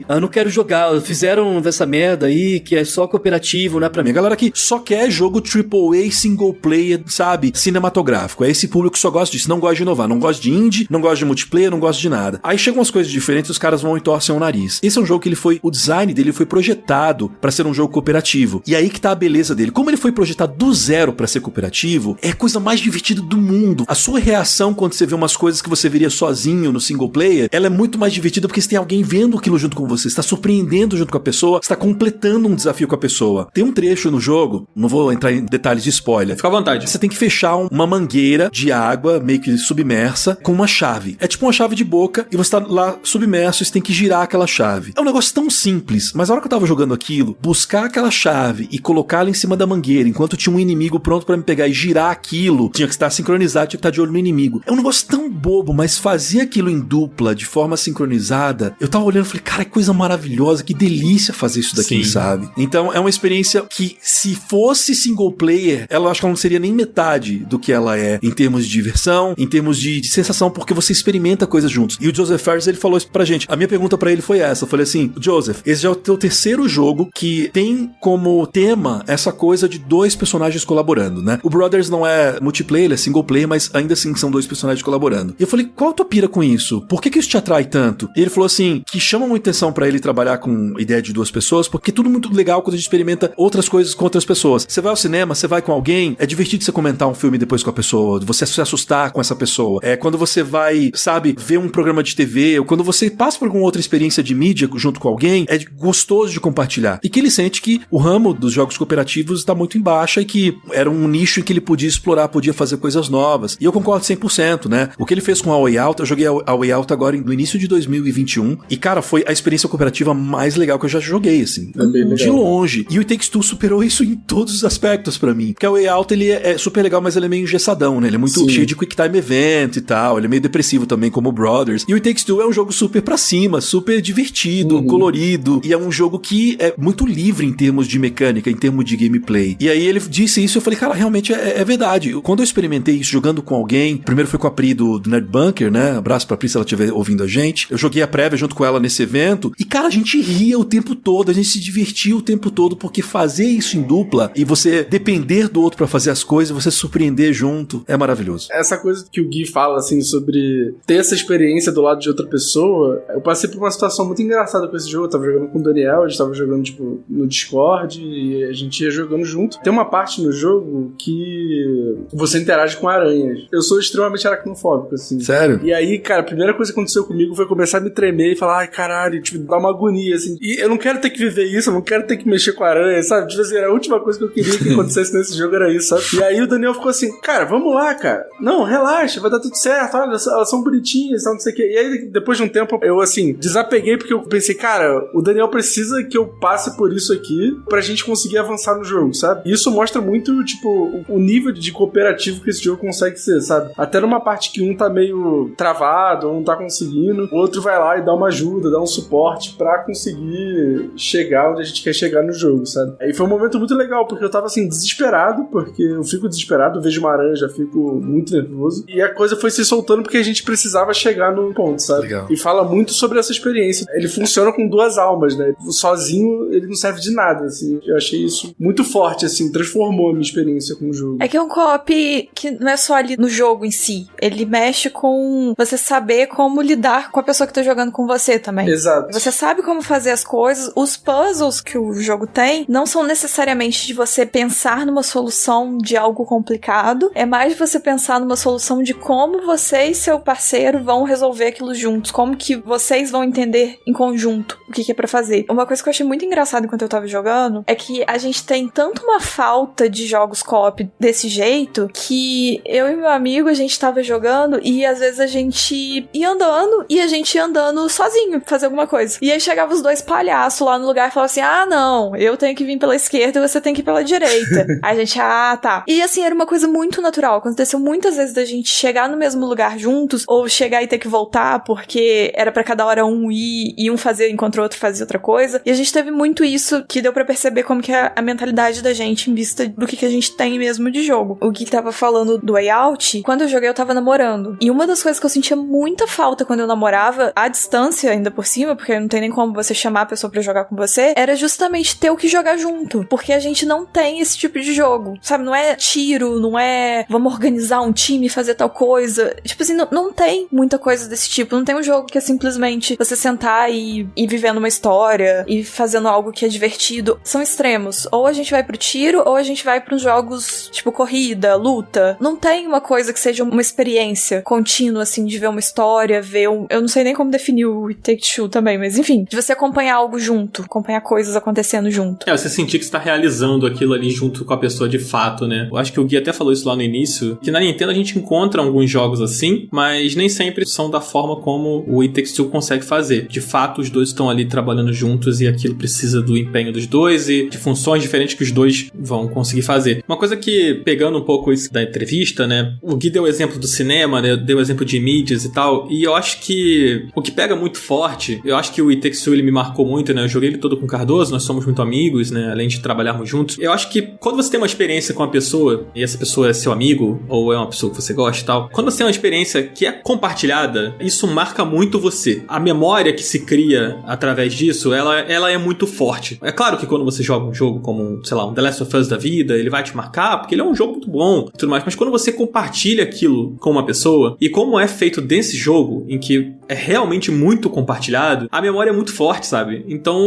eu não quero jogar, fizeram dessa merda aí que é só cooperativo, não é pra mim. A galera que só quer jogo AAA single player, sabe, cinematográfico. É esse público que só gosta disso, não gosta de inovar, não gosta de indie, não gosta de multiplayer, não gosta de nada. Aí chegam umas coisas diferentes e os caras vão e torcem o nariz. Esse é um jogo que o design dele foi projetado pra ser um jogo cooperativo. E aí que tá a beleza dele. Como ele foi projetado do zero pra ser cooperativo, é a coisa mais divertida do mundo. A sua reação quando você vê umas coisas que você veria sozinho no single player, ela é muito mais divertida porque você tem alguém vendo aquilo junto com você, você tá surpreendendo junto com a pessoa, você tá completando um desafio com a pessoa. Tem um trecho no jogo, não vou entrar em detalhes de spoiler. Fica à vontade. Você tem que fechar uma mangueira de água, meio que submersa, com uma chave. É tipo uma chave de boca e você tá lá submerso e você tem que girar aquela chave. É um negócio tão simples, mas a hora que eu tava jogando aquilo, buscar aquela chave e colocá-la em cima da mangueira, enquanto tinha um inimigo pronto pra me pegar e girar aquilo, tinha que estar sincronizado, tinha que estar de olho no inimigo. É um negócio tão bobo, mas fazia aquilo em dupla, de forma sincronizada, eu tava olhando e falei, cara, que coisa maravilhosa, que delícia fazer isso daqui, sabe? Então é uma experiência que, se fosse single player, ela acho que ela não seria nem metade do que ela é em termos de diversão, em termos de sensação, porque você experimenta coisas juntos. E o Joseph Fares, ele falou isso pra gente. A minha pergunta pra ele foi essa, eu falei assim, Joseph, esse já é o teu terceiro jogo que tem como tema essa coisa de 2 personagens colaborando, né? O Brothers não é multiplayer, ele é single player, mas ainda assim são 2 personagens colaborando. E eu falei, qual a tua pira com isso? Por que isso te atrai tanto? E ele falou assim, que chama muita atenção pra ele trabalhar com ideia de 2 pessoas, porque é tudo muito legal quando a gente experimenta outras coisas com outras pessoas. Você vai ao cinema, você vai com alguém, é divertido você comentar um filme depois com a pessoa, você se assustar com essa pessoa. É quando você vai, sabe, ver um programa de TV, ou quando você passa por alguma outra experiência de mídia junto com alguém, é gostoso de compartilhar. E que ele sente que o ramo dos jogos cooperativos está muito em baixa e que era um nicho em que ele podia explorar, podia fazer coisas novas. E eu concordo 100%, né? O que ele fez com a Way Out, eu joguei a Way Out agora no início de 2021, e cara, foi a experiência cooperativa mais legal que eu já joguei, assim. De longe. E o It Takes Two superou isso em todos os aspectos pra mim. Porque a Way Out, ele é super legal, mas ele é meio engessadão, né? Ele é muito cheio de quick time event e tal, ele é meio depressivo também, como o Brothers. E o It Takes Two é um jogo super pra cima, super divertido, colorido, e é um jogo que é muito livre em termos de mecânica, em termos de gameplay. E aí ele disse isso e eu falei, cara, realmente é verdade. Quando eu experimentei isso jogando com alguém, primeiro foi com a Pri do Nerd Bunker, né? Abraço pra Pri se ela estiver ouvindo a gente. Eu joguei a prévia junto com ela nesse evento, e cara, a gente ria o tempo todo, a gente se divertia o tempo todo, porque fazer isso em dupla e você depender do outro pra fazer as coisas, você se surpreender junto, é maravilhoso. Essa coisa que o Gui fala, assim, sobre ter essa experiência do lado de outra pessoa, eu passei por uma situação muito engraçada com esse jogo. Eu tava jogando com o Daniel, a gente tava jogando, tipo, no Discord, e a gente ia jogando junto. Tem uma parte no jogo que você interage com aranhas. Eu sou extremamente aracnofóbico, assim. Sério? E aí, cara, a primeira coisa que aconteceu comigo foi começar a me tremer e falar, ai, caralho, tipo, dar uma agonia, assim. E eu não quero ter que viver isso, eu não quero ter que mexer com a aranha, sabe? Tipo assim, a última coisa que eu queria que acontecesse nesse jogo era isso, sabe? E aí o Daniel ficou assim, cara, vamos lá, cara. Não, relaxa, vai dar tudo certo, olha, elas são bonitinhas, não sei o quê. E aí, depois de um tempo, eu, assim, desapeguei porque eu pensei, cara, o Daniel precisa que eu passe por isso aqui pra gente conseguir avançar no jogo, sabe? E isso mostra muito, tipo, o nível de cooperativo que esse jogo consegue ser, sabe? Até numa parte que um tá meio travado, ou não tá conseguindo, o outro vai lá e dá uma ajuda, dá um suporte pra conseguir chegar onde a gente quer chegar no jogo, sabe? E foi um momento muito legal, porque eu tava, assim, desesperado, porque eu fico desesperado, eu vejo uma aranha, já fico muito nervoso, e a coisa foi se soltando porque a gente precisava chegar no ponto, sabe? Legal. E fala muito sobre essa experiência. Ele funciona com duas almas, né? Sozinho, ele não serve de nada, assim. Eu achei isso muito forte, assim, transformou a minha experiência com o jogo. É que é um co-op que não é só ali no jogo em si. Ele mexe com você saber como lidar com a pessoa que tá jogando com você também. Exato. Você sabe como fazer as coisas. Os puzzles que o jogo tem não são necessariamente de você pensar numa solução de algo complicado. É mais de você pensar numa solução de como você e seu parceiro vão resolver aquilo juntos. Como que vocês vão entender em conjunto o que é pra fazer. Uma coisa que eu achei muito engraçada enquanto eu tava jogando é que a gente tem tanto uma falta de jogos co-op desse jeito que eu e meu amigo, a gente tava jogando e às vezes a gente ia andando e a gente ia andando sozinho fazer alguma coisa. E aí chegava os dois palhaços lá no lugar e falavam assim, ah não, eu tenho que vir pela esquerda e você tem que ir pela direita. Aí a gente, ah tá. E assim, era uma coisa muito natural. Aconteceu muitas vezes da gente chegar no mesmo lugar juntos ou chegar e ter que voltar porque era pra cada hora um ir e um fazer enquanto o outro fazia outra coisa. E a gente teve muito isso que deu pra perceber como que é a mentalidade da gente em vista do que a gente tem mesmo de jogo. O Gui tava falando do Way Out, quando eu joguei eu tava namorando. E uma das coisas que eu sentia muita falta quando eu namorava, à distância ainda por cima, porque não tem nem como você chamar a pessoa pra jogar com você, era justamente ter o que jogar junto. Porque a gente não tem esse tipo de jogo, sabe? Não é tiro, não é vamos organizar um time e fazer tal coisa. Tipo assim, não tem muita coisa desse tipo. Não tem um jogo que é simplesmente você sentar e vivendo uma história e fazendo algo que é divertido. São extremos. Ou a gente vai pro tiro, ou a gente vai pros jogos tipo corrida, luta. Não tem uma coisa que seja uma experiência contínua, assim, de ver uma história, ver um... Eu não sei nem como definir o It Takes Two também, mas enfim, de você acompanhar algo junto, acompanhar coisas acontecendo junto. Você sentir que você tá realizando aquilo ali junto com a pessoa de fato, né? Eu acho que o Gui até falou isso lá no início, que na Nintendo a gente encontra alguns jogos assim, mas nem sempre são da forma como o It Takes Two consegue fazer. De fato, os dois estão ali trabalhando juntos e aquilo precisa do empenho dos dois e de funções diferentes que os dois vão conseguir fazer. Uma coisa que, pegando um pouco isso da entrevista, né? O Gui deu o exemplo do cinema, né? Deu o exemplo de mídias e tal, e eu acho que o que pega muito forte, eu acho que o It Takes Two, ele me marcou muito, né? Eu joguei ele todo com o Cardoso, nós somos muito amigos, né? Além de trabalharmos juntos. Eu acho que quando você tem uma experiência com uma pessoa, e essa pessoa é seu amigo, ou é uma pessoa que você gosta e tal, quando você tem uma experiência que é compartilhada, isso marca muito você. A memória que se cria através disso, ela é muito forte. É claro que quando você joga um jogo como, sei lá, um The Last of Us da vida, ele vai te marcar, porque ele é um jogo muito bom e tudo mais, mas quando você compartilha aquilo com uma pessoa, e como é feito desse jogo, em que é realmente muito compartilhado, a memória é muito forte, sabe? Então,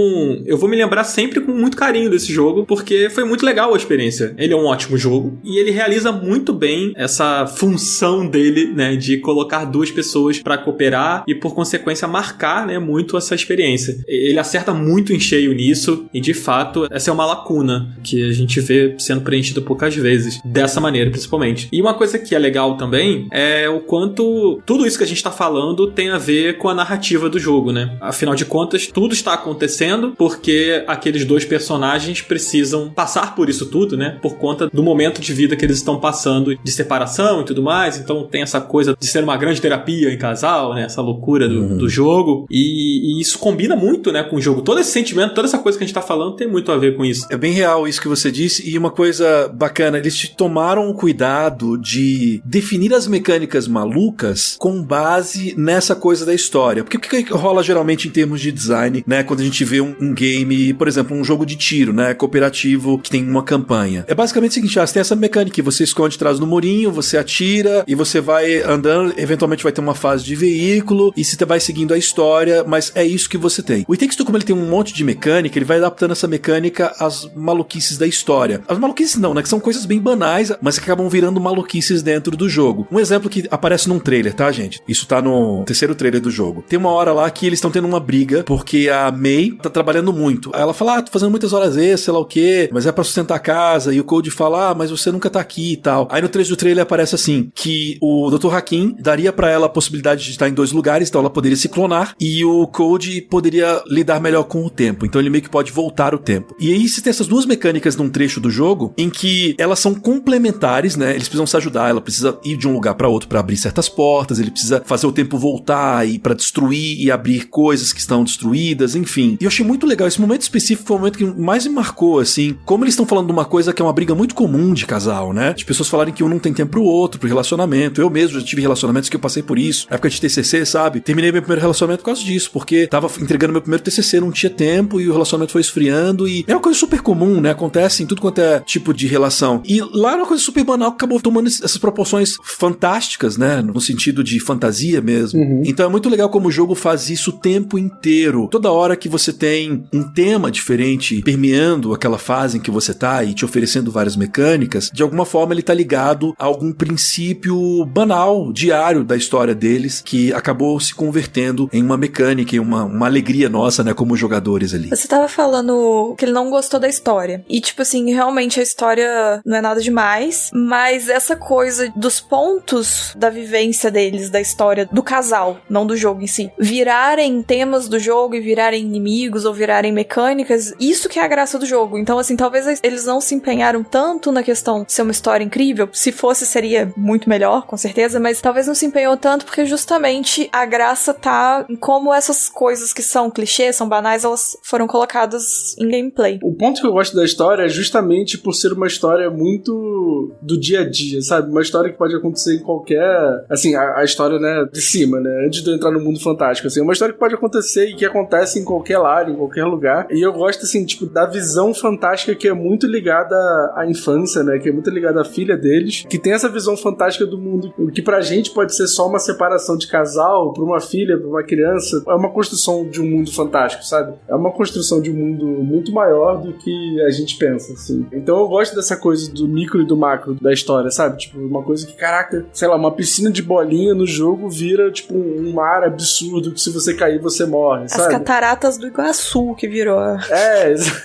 eu vou me lembrar sempre com muito carinho desse jogo, porque foi muito legal a experiência. Ele é um ótimo jogo, e ele realiza muito bem essa função dele, né, de colocar duas pessoas pra cooperar e, por consequência, marcar, né, muito essa experiência. Ele acerta muito em cheio nisso, e, de fato, essa é uma lacuna que a gente vê sendo preenchida poucas vezes, dessa maneira, principalmente. E uma coisa que é legal também é o quanto tudo isso que a gente tá falando tem a ver com a narrativa do jogo, né? Afinal de contas, tudo está acontecendo porque aqueles dois personagens precisam passar por isso tudo, né? Por conta do momento de vida que eles estão passando, de separação e tudo mais. Então tem essa coisa de ser uma grande terapia em casal, né? Essa loucura do jogo. E isso combina muito, né, com o jogo. Todo esse sentimento, toda essa coisa que a gente tá falando tem muito a ver com isso. É bem real isso que você disse. E uma coisa bacana, eles tomaram o cuidado de definir as mecânicas malucas com base nessa coisa da história. Porque o que rola geralmente em termos de design, né? Quando a gente vê um game, por exemplo, um jogo de tiro, né? Cooperativo, que tem uma campanha. É basicamente o seguinte, você tem essa mecânica que você esconde atrás do murinho, você atira e você vai andando, eventualmente vai ter uma fase de veículo e você vai seguindo a história, mas é isso que você tem. O It Takes Two, como ele tem um monte de mecânica, ele vai adaptando essa mecânica às maluquices da história. As maluquices não, né? Que são coisas bem banais, mas que acabam virando maluquices dentro do jogo. Um exemplo que aparece num trailer, tá, gente? Isso tá no terceiro trailer do jogo. Tem uma hora lá que eles estão tendo uma briga, porque a May tá trabalhando muito. Aí ela fala, tô fazendo muitas horas extras, sei lá o quê, mas é pra sustentar a casa. E o Code fala, mas você nunca tá aqui e tal. Aí no trecho do trailer aparece assim, que o Dr. Hakim daria pra ela a possibilidade de estar em 2 lugares, então ela poderia se clonar, e o Code poderia lidar melhor com o tempo. Então ele meio que pode voltar o tempo. E aí você tem essas 2 mecânicas num trecho do jogo, em que elas são complementares, né? Eles precisam se ajudar, ela precisa ir de um lugar pra outro pra abrir certas portas, ele precisa fazer o tempo voltar e pra destruir e abrir coisas que estão destruídas, enfim. E eu achei muito legal, esse momento específico foi o momento que mais me marcou, assim, como eles estão falando de uma coisa que é uma briga muito comum de casal, né? De pessoas falarem que um não tem tempo pro outro, pro relacionamento. Eu mesmo já tive relacionamentos que eu passei por isso, na época de TCC, sabe? Terminei meu primeiro relacionamento por causa disso, porque tava entregando meu primeiro TCC, não tinha tempo e o relacionamento foi esfriando e é uma coisa super comum, né? Acontece em tudo quanto é tipo de relação. E lá era uma coisa super banal que acabou tomando essas proporções fantásticas, né? No sentido de fantasia mesmo. Então é muito legal como o jogo faz isso o tempo inteiro. Toda hora que você tem um tema diferente permeando aquela fase em que você tá e te oferecendo várias mecânicas, de alguma forma ele tá ligado a algum princípio banal, diário da história deles, que acabou se convertendo em uma mecânica, em uma alegria nossa, né, como jogadores ali. Você tava falando que ele não gostou da história. E, tipo assim, realmente a história não é nada demais, mas essa coisa dos pontos da vivência deles, da história do casal, não do jogo em si, virarem temas do jogo e virarem inimigos ou virarem mecânicas, isso que é a graça do jogo. Então, assim, talvez eles não se empenharam tanto na questão de ser uma história incrível. Se fosse, seria muito melhor, com certeza, mas talvez não se empenhou tanto porque justamente a graça tá em como essas coisas que são clichês, são banais, elas foram colocadas em gameplay. O ponto que eu gosto da história é justamente por ser uma história muito do dia a dia, sabe? Uma história que pode acontecer em qualquer... Assim, a história, né, de cima, né? Antes de eu entrar no mundo fantástico, assim. É uma história que pode acontecer e que acontece em qualquer lar, em qualquer lugar. E eu gosto, assim, tipo, da visão fantástica que é muito ligada à infância, né? Que é muito ligada à filha deles. Que tem essa visão fantástica do mundo. O que pra gente pode ser só uma separação de casal, pra uma filha, pra uma criança. É uma construção de um mundo fantástico, sabe? É uma construção de um mundo muito maior do que a gente pensa, assim. Então eu gosto dessa coisa do micro e do macro da história, sabe? Tipo, uma coisa que, caraca, sei lá, uma piscina de bolinha no jogo vira, tipo, um mar absurdo que se você cair, você morre, sabe? As cataratas do Iguaçu que virou.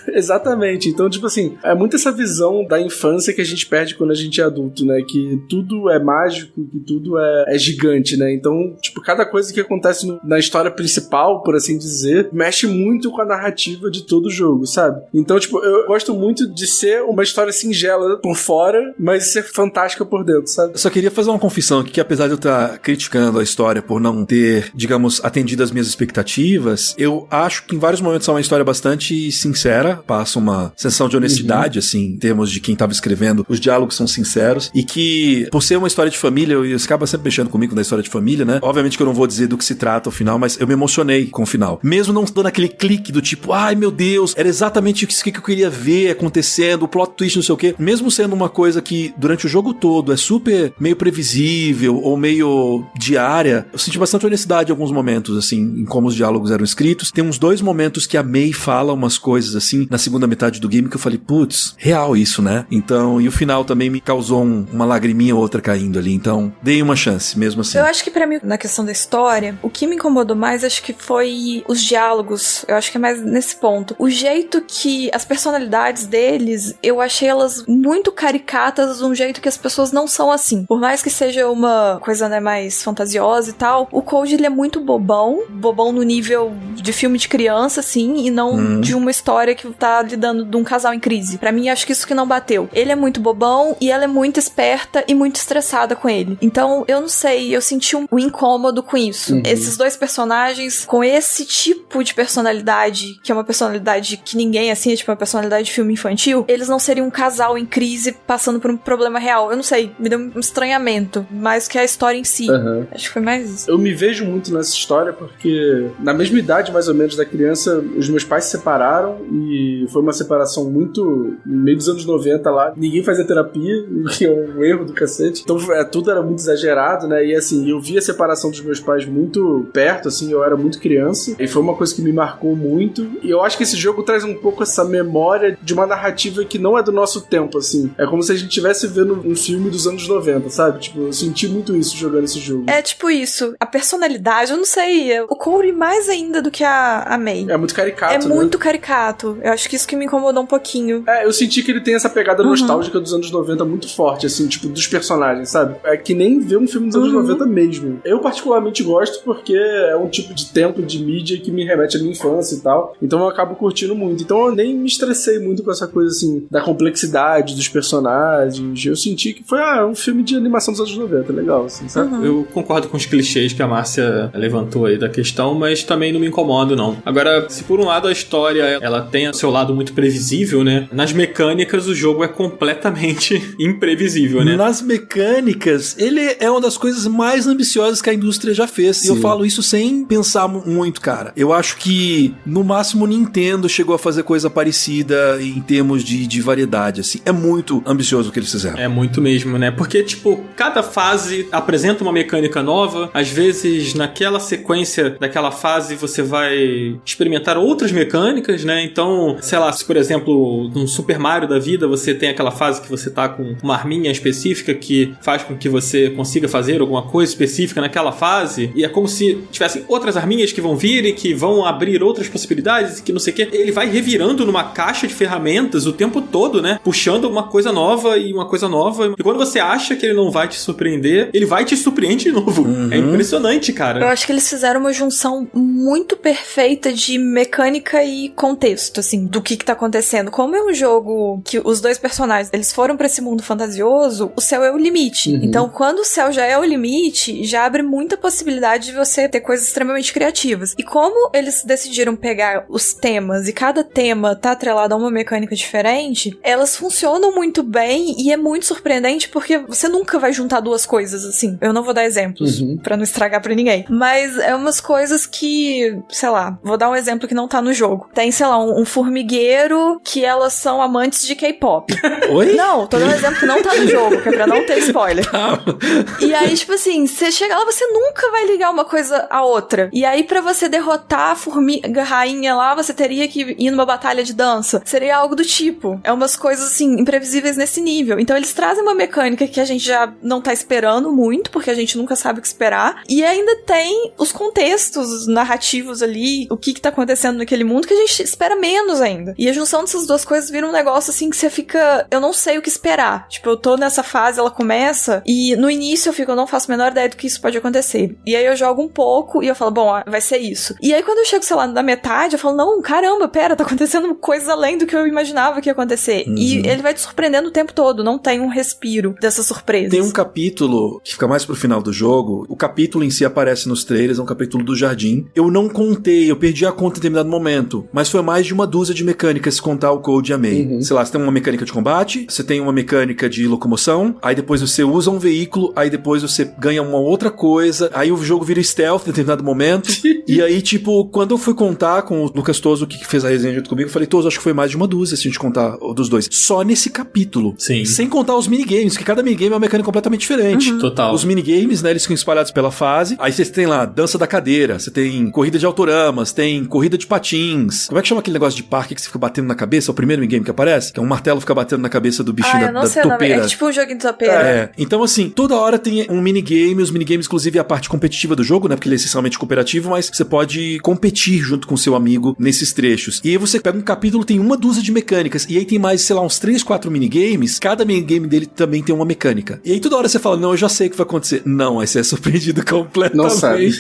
Exatamente. Então, tipo assim, é muito essa visão da infância que a gente perde quando a gente é adulto, né? Que tudo é mágico, que tudo é gigante, né? Então, tipo, cada coisa que acontece na história principal, por assim dizer, mexe muito com a narrativa de todo o jogo, sabe? Então, tipo, eu gosto muito de ser uma história singela por fora, mas ser fantástica por dentro, sabe? Eu só queria fazer uma confissão aqui, que apesar de eu estar criticando a história por não ter, digamos, atendido as minhas expectativas, eu acho que em vários momentos é uma história bastante sincera, passa uma sensação de honestidade, assim, em termos de quem estava escrevendo, os diálogos são sinceros, e que, por ser uma história de família, eu acaba sempre mexendo comigo na história de família, né? Obviamente que eu não vou dizer do que se trata o final, mas eu me emocionei com o final. Mesmo não dando aquele clique do tipo, ai meu Deus, era exatamente isso que eu queria ver acontecendo, o plot twist, não sei o quê. Mesmo sendo uma coisa que durante o jogo todo é super meio previsível ou meio diária, eu senti bastante honestidade em alguns momentos, assim, em como os diálogos eram escritos. Tem uns 2 momentos que a May fala umas coisas, assim, na segunda metade do game que eu falei, putz, real isso, né? Então, e o final também me causou uma lagriminha ou outra caindo ali, então dei uma chance, mesmo assim. Eu acho que pra mim, na questão da história, o que me incomodou mais, acho que foi os diálogos, eu acho que é mais nesse ponto. O jeito que as personalidades deles, eu achei elas muito caricatas de um jeito que as pessoas não são assim. Por mais que seja uma coisa, né, mais fantasiosa e tal, o Code, ele é muito bobão no nível de filme de criança, assim, e não de uma história que tá lidando de um casal em crise. Pra mim, acho que isso que não bateu. Ele é muito bobão e ela é muito esperta e muito estressada com ele. Então, eu não sei, eu senti um incômodo com isso. Esses 2 personagens com esse tipo de personalidade, que é uma personalidade que ninguém, assim, é tipo uma personalidade de filme infantil, eles não seriam um casal em crise passando por um problema real. Eu não sei, me deu um estranhamento, mais que a história em si. Acho que foi mais isso. Eu me vejo muito nessa história porque na mesma idade, mais ou menos, da criança, os meus pais se separaram e foi uma separação muito no meio dos anos 90 lá. Ninguém fazia terapia, o que é um erro do cacete. Então tudo era muito exagerado, né? E assim, eu vi a separação dos meus pais muito perto, assim, eu era muito criança. E foi uma coisa que me marcou muito. E eu acho que esse jogo traz um pouco essa memória de uma narrativa que não é do nosso tempo, assim. É como se a gente estivesse vendo um filme dos anos 90, sabe? Tipo, eu senti muito isso jogando esse jogo. É tipo isso. A personalidade, eu não sei. O Corey mais ainda do que a May. É muito caricato, né? Muito caricato. Eu acho que isso que me incomodou um pouquinho. Eu senti que ele tem essa pegada nostálgica dos anos 90 muito forte, assim, tipo, dos personagens, sabe? É que nem ver um filme dos anos 90 mesmo. Eu particularmente gosto porque é um tipo de tempo de mídia que me remete à minha infância e tal. Então eu acabo curtindo muito. Então eu nem me estressei muito com essa coisa, assim, da complexidade dos personagens. Eu senti que foi um filme de animação dos anos 90, legal, assim, sabe? Eu concordo com os clichês que a Márcia levantou aí da questão, mas também não me incomodo, não. Agora, se por um lado a história, ela tem o seu lado muito previsível, né? Nas mecânicas, o jogo é completamente imprevisível, né? Nas mecânicas, ele é uma das coisas mais ambiciosas que a indústria já fez. Sim. E eu falo isso sem pensar muito, cara. Eu acho que, no máximo, Nintendo chegou a fazer coisa parecida em termos de variedade, assim. É muito ambicioso o que eles fizeram. É muito mesmo, né? Porque, tipo, cada fase apresenta uma mecânica nova. Às vezes, naquela sequência daquela fase, você vai experimentar outras mecânicas, né? Então, sei lá, se por exemplo, num Super Mario da vida, você tem aquela fase que você tá com uma arminha específica que faz com que você consiga fazer alguma coisa específica naquela fase, e é como se tivessem outras arminhas que vão vir e que vão abrir outras possibilidades e que não sei o que. Ele vai revirando numa caixa de ferramentas o tempo todo, né? Puxando uma coisa nova e uma coisa nova. E quando você acha que ele não vai te surpreender, ele vai te surpreender de novo. É impressionante, cara. Eu acho que eles fizeram uma junção muito perfeita de mecânica e contexto, assim, do que tá acontecendo. Como é um jogo que os dois personagens, eles foram pra esse mundo fantasioso, o céu é o limite. Então, quando o céu já é o limite, já abre muita possibilidade de você ter coisas extremamente criativas. E como eles decidiram pegar os temas e cada tema tá atrelado a uma mecânica diferente, elas funcionam muito bem e é muito surpreendente porque você nunca vai juntar duas coisas, assim. Eu não vou dar exemplos pra não estragar pra ninguém. Mas é umas coisas que, sei lá, vou dar um exemplo que não tá no jogo. Tem, sei lá, um formigueiro que elas são amantes de K-pop. Oi? Não, tô dando um exemplo que não tá no jogo, que é pra não ter spoiler. E aí, tipo assim, você chega lá, você nunca vai ligar uma coisa à outra. E aí, pra você derrotar a formiga rainha lá, você teria que ir numa batalha de dança. Seria algo do tipo. É umas coisas, assim, imprevisíveis nesse nível. Então, eles trazem uma mecânica que a gente já não tá esperando muito, porque a gente nunca sabe o que esperar. E ainda tem os contextos narrativos ali, o que tá acontecendo naquele mundo, que a gente espera menos ainda. E a junção dessas duas coisas vira um negócio, assim, que você fica... Eu não sei o que esperar. Tipo, eu tô nessa fase, ela começa, e no início eu não faço a menor ideia do que isso pode acontecer. E aí eu jogo um pouco, e eu falo, bom, vai ser isso. E aí quando eu chego, sei lá, na metade, eu falo, não, caramba, pera, tá acontecendo coisas além do que eu imaginava que ia acontecer. E ele vai te surpreendendo o tempo todo, não tem um respiro dessas surpresas. Tem um capítulo que fica mais pro final do jogo, o capítulo em si aparece nos trailers, é um capítulo do jardim. Eu não contei, eu perdi a conta em determinado momento, mas foi mais de uma dúzia de mecânicas se contar o Code e a May. Sei lá, você tem uma mecânica de combate, você tem uma mecânica de locomoção, aí depois você usa um veículo, aí depois você ganha uma outra coisa, aí o jogo vira stealth em determinado momento, e aí, tipo, quando eu fui contar com o Lucas Toso, que fez a resenha junto comigo, eu falei, Toso, acho que foi mais de uma dúzia se a gente contar dos dois. Só nesse capítulo. Sim. Sem contar os minigames, que cada minigame é uma mecânica completamente diferente. Total. Os minigames, né, eles ficam espalhados pela fase, aí você tem lá dança da cadeira, você tem corrida de autoramas, tem corrida de patins. Como é que chama aquele negócio de parque que você fica batendo na cabeça? É o primeiro minigame que aparece? Que é um martelo fica batendo na cabeça do bichinho da topeira. É tipo um joguinho de topeira. É. Então, assim, toda hora tem um minigame, os minigames, inclusive, é a parte competitiva do jogo, né? Porque ele é essencialmente cooperativo, mas você pode competir junto com seu amigo nesses trechos. E aí você pega um capítulo, tem uma dúzia de mecânicas, e aí tem mais, sei lá, uns 3, 4 minigames, cada minigame dele também tem uma mecânica. E aí toda hora você fala, não, eu já sei o que vai acontecer. Não, aí você é surpreendido completamente. Não sabe.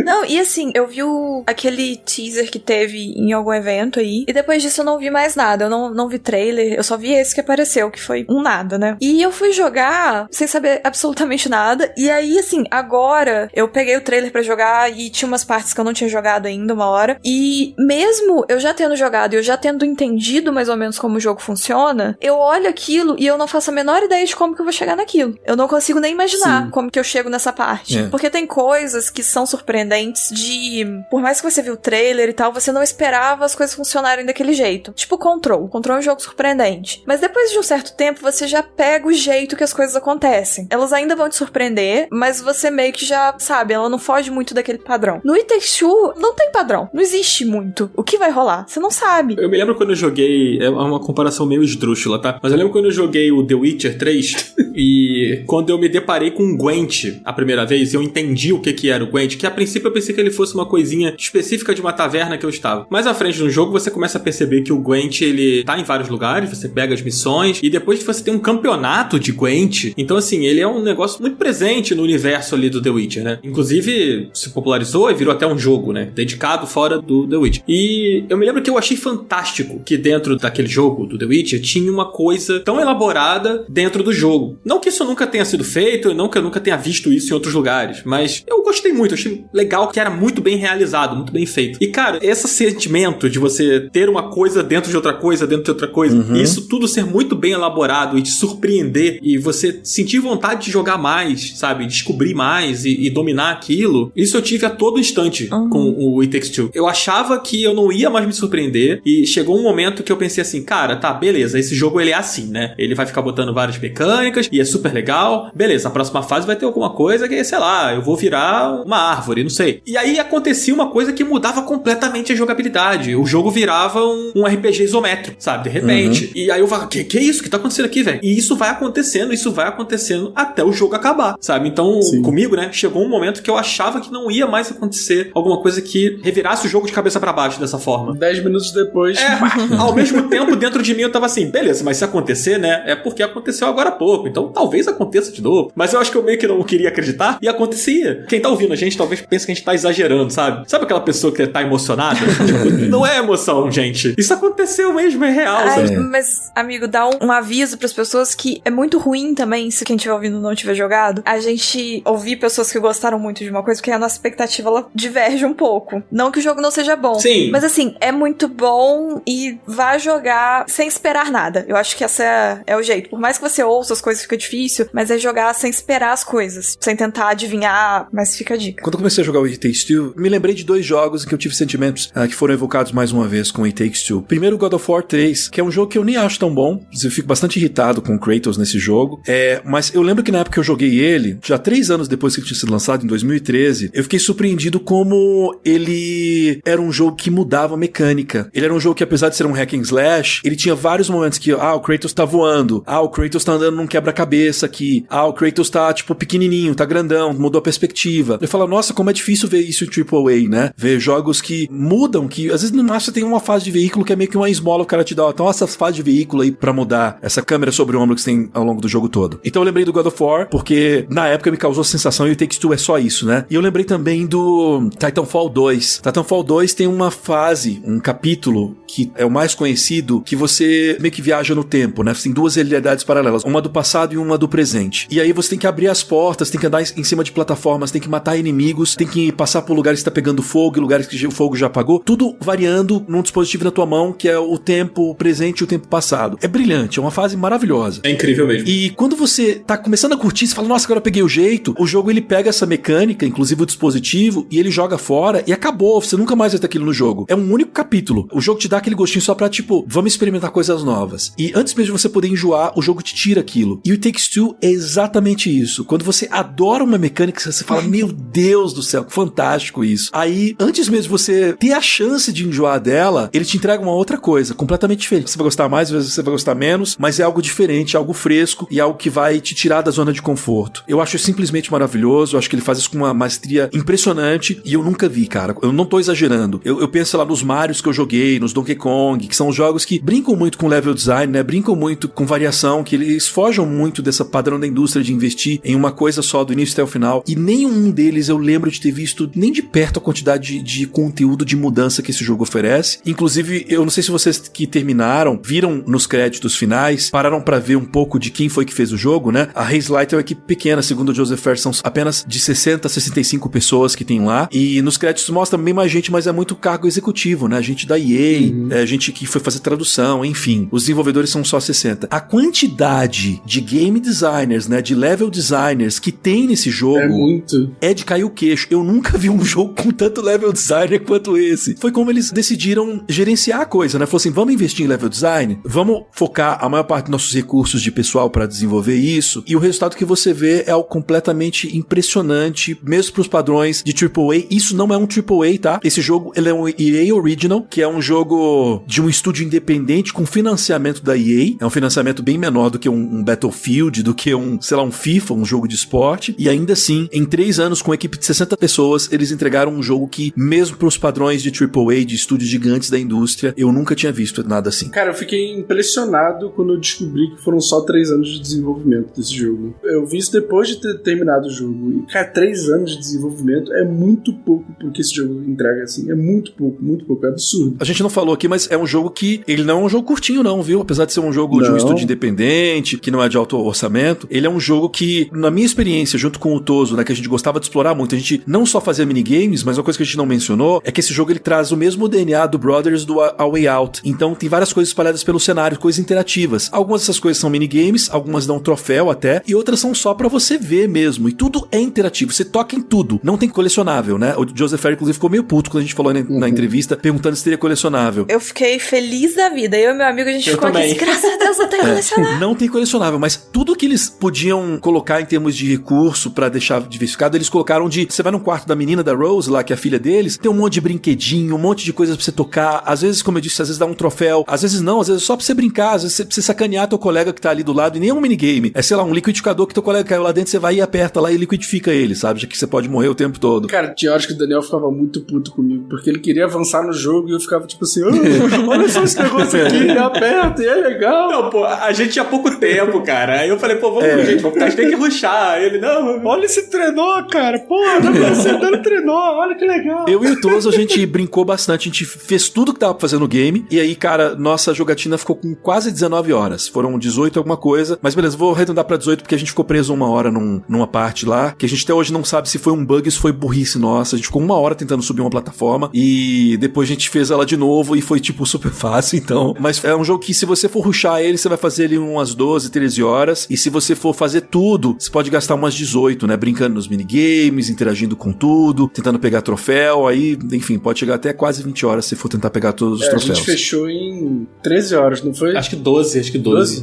Não, e assim, eu vi aquele teaser que teve em algum evento aí, e depois disso eu não vi mais nada, eu não vi trailer, eu só vi esse que apareceu, que foi um nada, né? E eu fui jogar sem saber absolutamente nada, e aí, assim, agora eu peguei o trailer pra jogar e tinha umas partes que eu não tinha jogado ainda uma hora, e mesmo eu já tendo jogado e eu já tendo entendido mais ou menos como o jogo funciona, eu olho aquilo e eu não faço a menor ideia de como que eu vou chegar naquilo. Eu não consigo nem imaginar como que eu chego nessa parte. Porque tem coisas que são surpreendentes de... Por mais que você viu o trailer e tal, você não esperava as coisas funcionarem daquele jeito. Tipo Control. Control é um jogo surpreendente. Mas depois de um certo tempo, você já pega o jeito que as coisas acontecem. Elas ainda vão te surpreender, mas você meio que já sabe, ela não foge muito daquele padrão. No It Takes Two, não tem padrão. Não existe muito. O que vai rolar? Você não sabe. Eu me lembro quando eu joguei... É uma comparação meio esdrúxula, tá? Mas eu lembro quando eu joguei o The Witcher 3 E quando eu me deparei com o Gwent a primeira vez, eu entendi o que era o Gwent, que a princípio eu pensei que ele fosse uma coisinha específica de uma taverna que eu estava. Mais à frente no jogo, você começa a perceber que o Gwent, ele tá em vários lugares, você pega as missões, e depois você tem um campeonato de Gwent. Então, assim, ele é um negócio muito presente no universo ali do The Witcher, né? Inclusive, se popularizou e virou até um jogo, né? Dedicado fora do The Witcher. E eu me lembro que eu achei fantástico que dentro daquele jogo do The Witcher tinha uma coisa tão elaborada dentro do jogo. Não que isso nunca tenha sido feito, não que eu nunca tenha visto isso em outros lugares, mas eu gostei muito, achei legal que era muito bem realizado, muito bem feito. E, cara, esse sentimento de você ter uma coisa dentro de outra coisa, e isso tudo ser muito bem elaborado e te surpreender, e você sentir vontade de jogar mais, sabe? Descobrir mais e dominar aquilo, isso eu tive a todo instante com o It Takes Two. Eu achava que eu não ia mais me surpreender, e chegou um momento que eu pensei assim, cara, tá, beleza, esse jogo ele é assim, né? Ele vai ficar botando várias mecânicas, e é super legal, beleza, a próxima fase vai ter alguma coisa que, sei lá, eu vou virar uma árvore, não sei. E aí acontecia uma coisa que mudava completamente a jogabilidade. O jogo virava um RPG isométrico, sabe? De repente. E aí eu falava, que é isso? O que tá acontecendo aqui, velho? E isso vai acontecendo até o jogo acabar, sabe? Então, comigo, né, chegou um momento que eu achava que não ia mais acontecer alguma coisa que revirasse o jogo de cabeça pra baixo dessa forma. 10 minutos depois... Ao mesmo tempo, dentro de mim eu tava assim, beleza, mas se acontecer, né, é porque aconteceu agora há pouco, então talvez aconteça de novo. Mas eu acho que eu meio que não queria acreditar, e acontecia. Quem tá ouvindo a gente talvez pense que a gente tá exagerando, sabe? Sabe aquela pessoa que tá emocionada? Tipo, não é emoção, gente. Isso aconteceu mesmo, é real. Sabe? Mas, amigo, dá um aviso pras pessoas que é muito ruim também, se quem estiver ouvindo não tiver jogado, a gente ouvir pessoas que gostaram muito de uma coisa, porque a nossa expectativa, ela diverge um pouco. Não que o jogo não seja bom. Sim. Mas assim, é muito bom e vá jogar sem esperar nada. Eu acho que essa é o jeito. Por mais que você ouça as coisas, fica difícil, mas é jogar sem esperar as coisas. Sem tentar adivinhar, mas fica a dica. Quando eu comecei a jogar o It Takes Two, me lembrei de 2 jogos em que eu tive sentimentos que foram evocados mais uma vez com It Takes Two. Primeiro, God of War 3, que é um jogo que eu nem acho tão bom. Eu fico bastante irritado com o Kratos nesse jogo. Mas eu lembro que na época que eu joguei ele, já 3 anos depois que ele tinha sido lançado, em 2013, eu fiquei surpreendido como ele era um jogo que mudava a mecânica. Ele era um jogo que, apesar de ser um hack and slash, ele tinha vários momentos que, o Kratos tá voando, o Kratos tá andando num quebra-cabeça aqui, o Kratos tá, tipo, pequenininho, tá grandão, mudou a perspectiva. Eu falo, nossa, como é difícil ver isso em AAA, né? Ver jogos que mudam, que às vezes no máximo você tem uma fase de veículo que é meio que uma esmola, o cara te dá, então essa fase de veículo aí pra mudar essa câmera sobre o ombro que você tem ao longo do jogo todo. Então eu lembrei do God of War, porque na época me causou a sensação, e o Takes Two é só isso, né? E eu lembrei também do Titanfall 2. Titanfall 2 tem uma fase, um capítulo, que é o mais conhecido, que você meio que viaja no tempo, né? Você tem 2 realidades paralelas, uma do passado e uma do presente. E aí você tem que abrir as portas, tem que andar em cima de plataformas, tem que matar inimigos, tem que passar por lugares que tá pegando fogo e lugares que o fogo já apagou, tudo variando num dispositivo na tua mão, que é o tempo presente e o tempo passado. É brilhante, é uma fase maravilhosa. É incrível mesmo. E quando você tá começando a curtir, você fala, nossa, agora eu peguei o jeito, o jogo ele pega essa mecânica, inclusive o dispositivo, e ele joga fora e acabou, você nunca mais vai ter aquilo no jogo. É um único capítulo. O jogo te dá aquele gostinho só pra, tipo, vamos experimentar coisas novas. E antes mesmo de você poder enjoar, o jogo te tira aquilo. E o It Takes Two é exatamente isso. Quando você adora uma mecânica, você fala, meu Deus do céu, que fantástico isso. Aí, antes mesmo de você ter a chance de enjoar dela, ele te entrega uma outra coisa, completamente diferente. Você vai gostar mais, às vezes você vai gostar menos, mas é algo diferente, algo fresco e algo que vai te tirar da zona de conforto. Eu acho simplesmente maravilhoso, eu acho que ele faz isso com uma maestria impressionante e eu nunca vi, cara. Eu não tô exagerando. Eu penso lá nos Marios que eu joguei, nos Donkey Kong, que são jogos que brincam muito com level design, né? Brincam muito com variação, que eles fogem muito dessa padrão da indústria de investir em uma coisa só do início até o final. E nenhum deles eu lembro de ter visto nem de perto a quantidade de conteúdo de mudança que esse jogo oferece. Inclusive, eu não sei se vocês que terminaram, viram nos créditos finais, pararam pra ver um pouco de quem foi que fez o jogo, né? A Hazelight é uma equipe pequena, segundo o Joseph Fares, são apenas de 60 a 65 pessoas que tem lá. E nos créditos mostra bem mais gente, mas é muito cargo executivo, né? Gente da EA, gente que foi fazer tradução, enfim. Os desenvolvedores são só 60. A quantidade de game designers, né? De level designers que tem nesse jogo é de cair o queixo. Eu nunca vi um jogo com tanto level designer quanto esse. Foi como eles decidiram gerenciar a coisa, né? Falou assim, vamos investir em level design, vamos focar a maior parte dos nossos recursos de pessoal para desenvolver isso, e o resultado que você vê é algo completamente impressionante, mesmo pros padrões de AAA. Isso não é um AAA, tá? Esse jogo, ele é um EA Original, que é um jogo de um estúdio independente com financiamento da EA. É um financiamento bem menor do que um Battlefield Battlefield, do que um FIFA, um jogo de esporte, e ainda assim, em 3 anos, com uma equipe de 60 pessoas, eles entregaram um jogo que, mesmo pros padrões de AAA, de estúdios gigantes da indústria, eu nunca tinha visto nada assim. Cara, eu fiquei impressionado quando eu descobri que foram só 3 anos de desenvolvimento desse jogo. Eu vi isso depois de ter terminado o jogo, e, cara, 3 anos de desenvolvimento é muito pouco porque esse jogo entrega, assim, é muito pouco, é absurdo. A gente não falou aqui, mas é um jogo que, ele não é um jogo curtinho não, viu? Apesar de ser um jogo de um estúdio independente, que não é de alto orçamento, ele é um jogo que, na minha experiência, junto com o Toso, né, que a gente gostava de explorar muito, a gente não só fazia minigames, mas uma coisa que a gente não mencionou, é que esse jogo ele traz o mesmo DNA do Brothers do A Way Out. Então tem várias coisas espalhadas pelo cenário, coisas interativas. Algumas dessas coisas são minigames, algumas dão troféu até, e outras são só pra você ver mesmo. E tudo é interativo, você toca em tudo. Não tem colecionável, né? O Joseph Fares, inclusive, ficou meio puto quando a gente falou na entrevista, perguntando se teria colecionável. Eu fiquei feliz da vida. Eu e meu amigo, a gente ficou aqui, graças a Deus, não tem colecionável. Não tem colecionável, mas tudo que eles podiam colocar em termos de recurso pra deixar diversificado, eles colocaram de... Você vai no quarto da menina, da Rose, lá, que é a filha deles, tem um monte de brinquedinho, um monte de coisas pra você tocar. Às vezes, como eu disse, às vezes dá um troféu, às vezes não, às vezes só pra você brincar, às vezes pra você sacanear teu colega que tá ali do lado, e nem é um minigame. É, sei lá, um liquidificador que teu colega caiu lá dentro, você vai e aperta lá e liquidifica ele, sabe? Já que você pode morrer o tempo todo. Cara, tinha horas que o Daniel ficava muito puto comigo, porque ele queria avançar no jogo e eu ficava tipo assim, olha só esse negócio aqui, aperta, e é legal. Não, pô, a gente tinha pouco tempo, cara. Aí eu falei, pô, vamos, gente, a gente tem que rushar. Ele, não, olha esse trenó, cara. Pô, você dando trenó, olha que legal. Eu e o Toso, a gente brincou bastante, a gente fez tudo que dava pra fazer no game, e aí, cara, nossa jogatina ficou com quase 19 horas. Foram 18 alguma coisa, mas beleza, vou arredondar pra 18 porque a gente ficou preso 1 hora numa parte lá, que a gente até hoje não sabe se foi um bug, se foi burrice nossa. A gente ficou 1 hora tentando subir uma plataforma, e depois a gente fez ela de novo, e foi, tipo, super fácil, então. Mas é um jogo que, se você for rushar ele, você vai fazer ele umas 12, 13 horas, e se você for fazer tudo, você pode gastar umas 18, né, brincando nos minigames, interagindo com tudo, tentando pegar troféu, aí, enfim, pode chegar até quase 20 horas se for tentar pegar todos os troféus. A gente fechou em 13 horas, não foi? Acho que 12.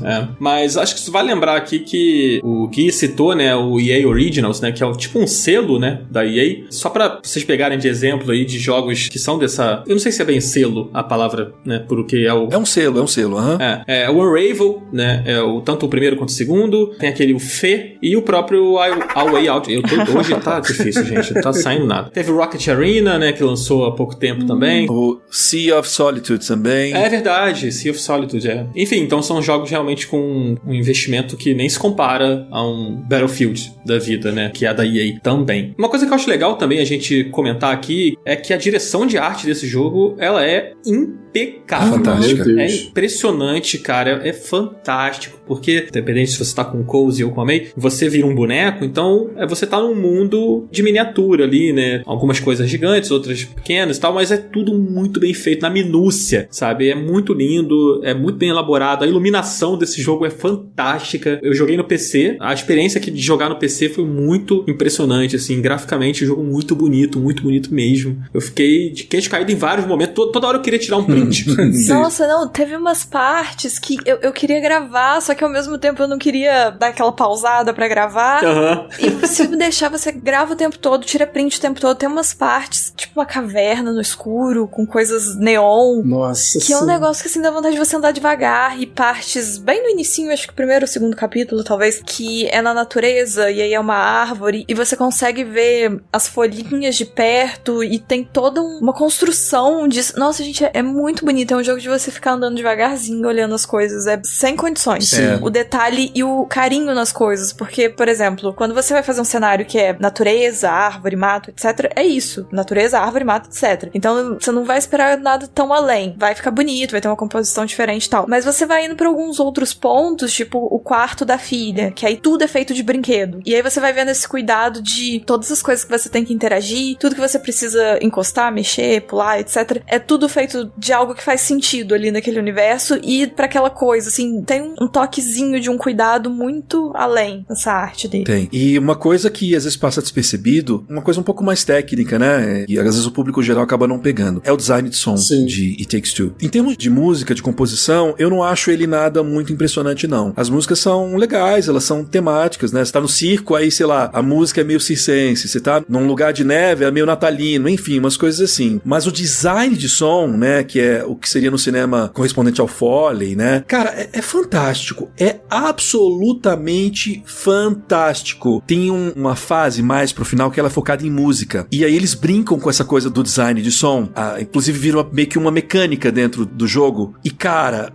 É. Mas acho que você vai lembrar aqui que o Gui citou, né, o EA Originals, né, que é tipo um selo, né, da EA, só pra vocês pegarem de exemplo aí de jogos que são dessa... Eu não sei se é bem selo a palavra, né, porque é o... É um selo, aham. É o Unravel, né, tanto o primeiro quanto o segundo, tem aquele o Fe e o próprio A Way Out. Hoje tá difícil, gente, não tá saindo nada. Teve o Rocket Arena, né, que lançou há pouco tempo também. O Sea of Solitude também. É verdade, Sea of Solitude, Enfim, então são jogos realmente com um investimento que nem se compara a um Battlefield da vida, né, que é a da EA também. Uma coisa que eu acho legal também a gente comentar aqui é que a direção de arte desse jogo, ela é impecável. Fantástica. É impressionante, cara, é fantástico, porque, independente se você tá com o Cozy ou com a May, você vira um boneco, então você tá num mundo de miniatura ali, né, algumas coisas gigantes, outras pequenas e tal, mas é tudo muito bem feito, na minúcia, sabe, é muito lindo, é muito bem elaborado, a iluminação desse jogo é fantástica. Eu joguei no PC, a experiência aqui de jogar no PC foi muito impressionante, assim, graficamente o jogo muito bonito mesmo. Eu fiquei de queixo caído em vários momentos, toda hora eu queria tirar um print. Nossa, não, teve umas partes que eu queria gravar, só que ao mesmo tempo eu não queria dar aquela pausada pra gravar. E se deixar, você grava o tempo todo, tira print o tempo todo. Tem umas partes, tipo uma caverna no escuro, com coisas neon. Nossa, que é um negócio que assim dá vontade de você andar devagar. E partes bem no inicinho, acho que o primeiro ou segundo capítulo, talvez, que é na natureza, e aí é uma árvore, e você consegue ver as folhinhas de perto, e tem toda uma construção disso. Nossa, gente, é muito bonito. É um jogo de você ficar andando devagarzinho, olhando as coisas. É sem condições. O detalhe e o carinho nas coisas. Porque, por exemplo, quando você vai fazer um cenário que é natureza, árvore, mato, etc., é isso. Natureza, árvore, mato, etc. Então, você não vai esperar nada tão além. Vai ficar bonito, vai ter uma composição diferente e tal. Mas você vai indo pra alguns outros pontos, tipo o quarto da filha, que aí tudo é feito de brinquedo. E aí você vai vendo esse cuidado de todas as coisas que você tem que interagir, tudo que você precisa encostar, mexer, pular, etc. É tudo feito de algo que faz sentido ali naquele universo, e pra aquela coisa, assim, tem um toquezinho de um cuidado muito além nessa arte dele. Tem. E uma coisa que às vezes passa despercebido, uma coisa um pouco mais técnica, né? E às vezes o público geral acaba não pegando. É o design de som de It Takes Two. Em termos de música, de composição, eu não acho ele nada muito impressionante, não. As músicas são legais, elas são temáticas, né? Você tá no circo, aí, sei lá, a música é meio circense. Você tá num lugar de neve, é meio natalino, enfim, umas coisas assim. Mas o design de som, né? Que é o que seria no cinema correspondente ao Foley, né? Cara, é fantástico. É absolutamente fantástico. Tem uma fase mais pro final que ela é focada em música. E aí eles brincam com essa coisa do design de som. Inclusive vira meio que uma mecânica dentro do jogo. E, cara...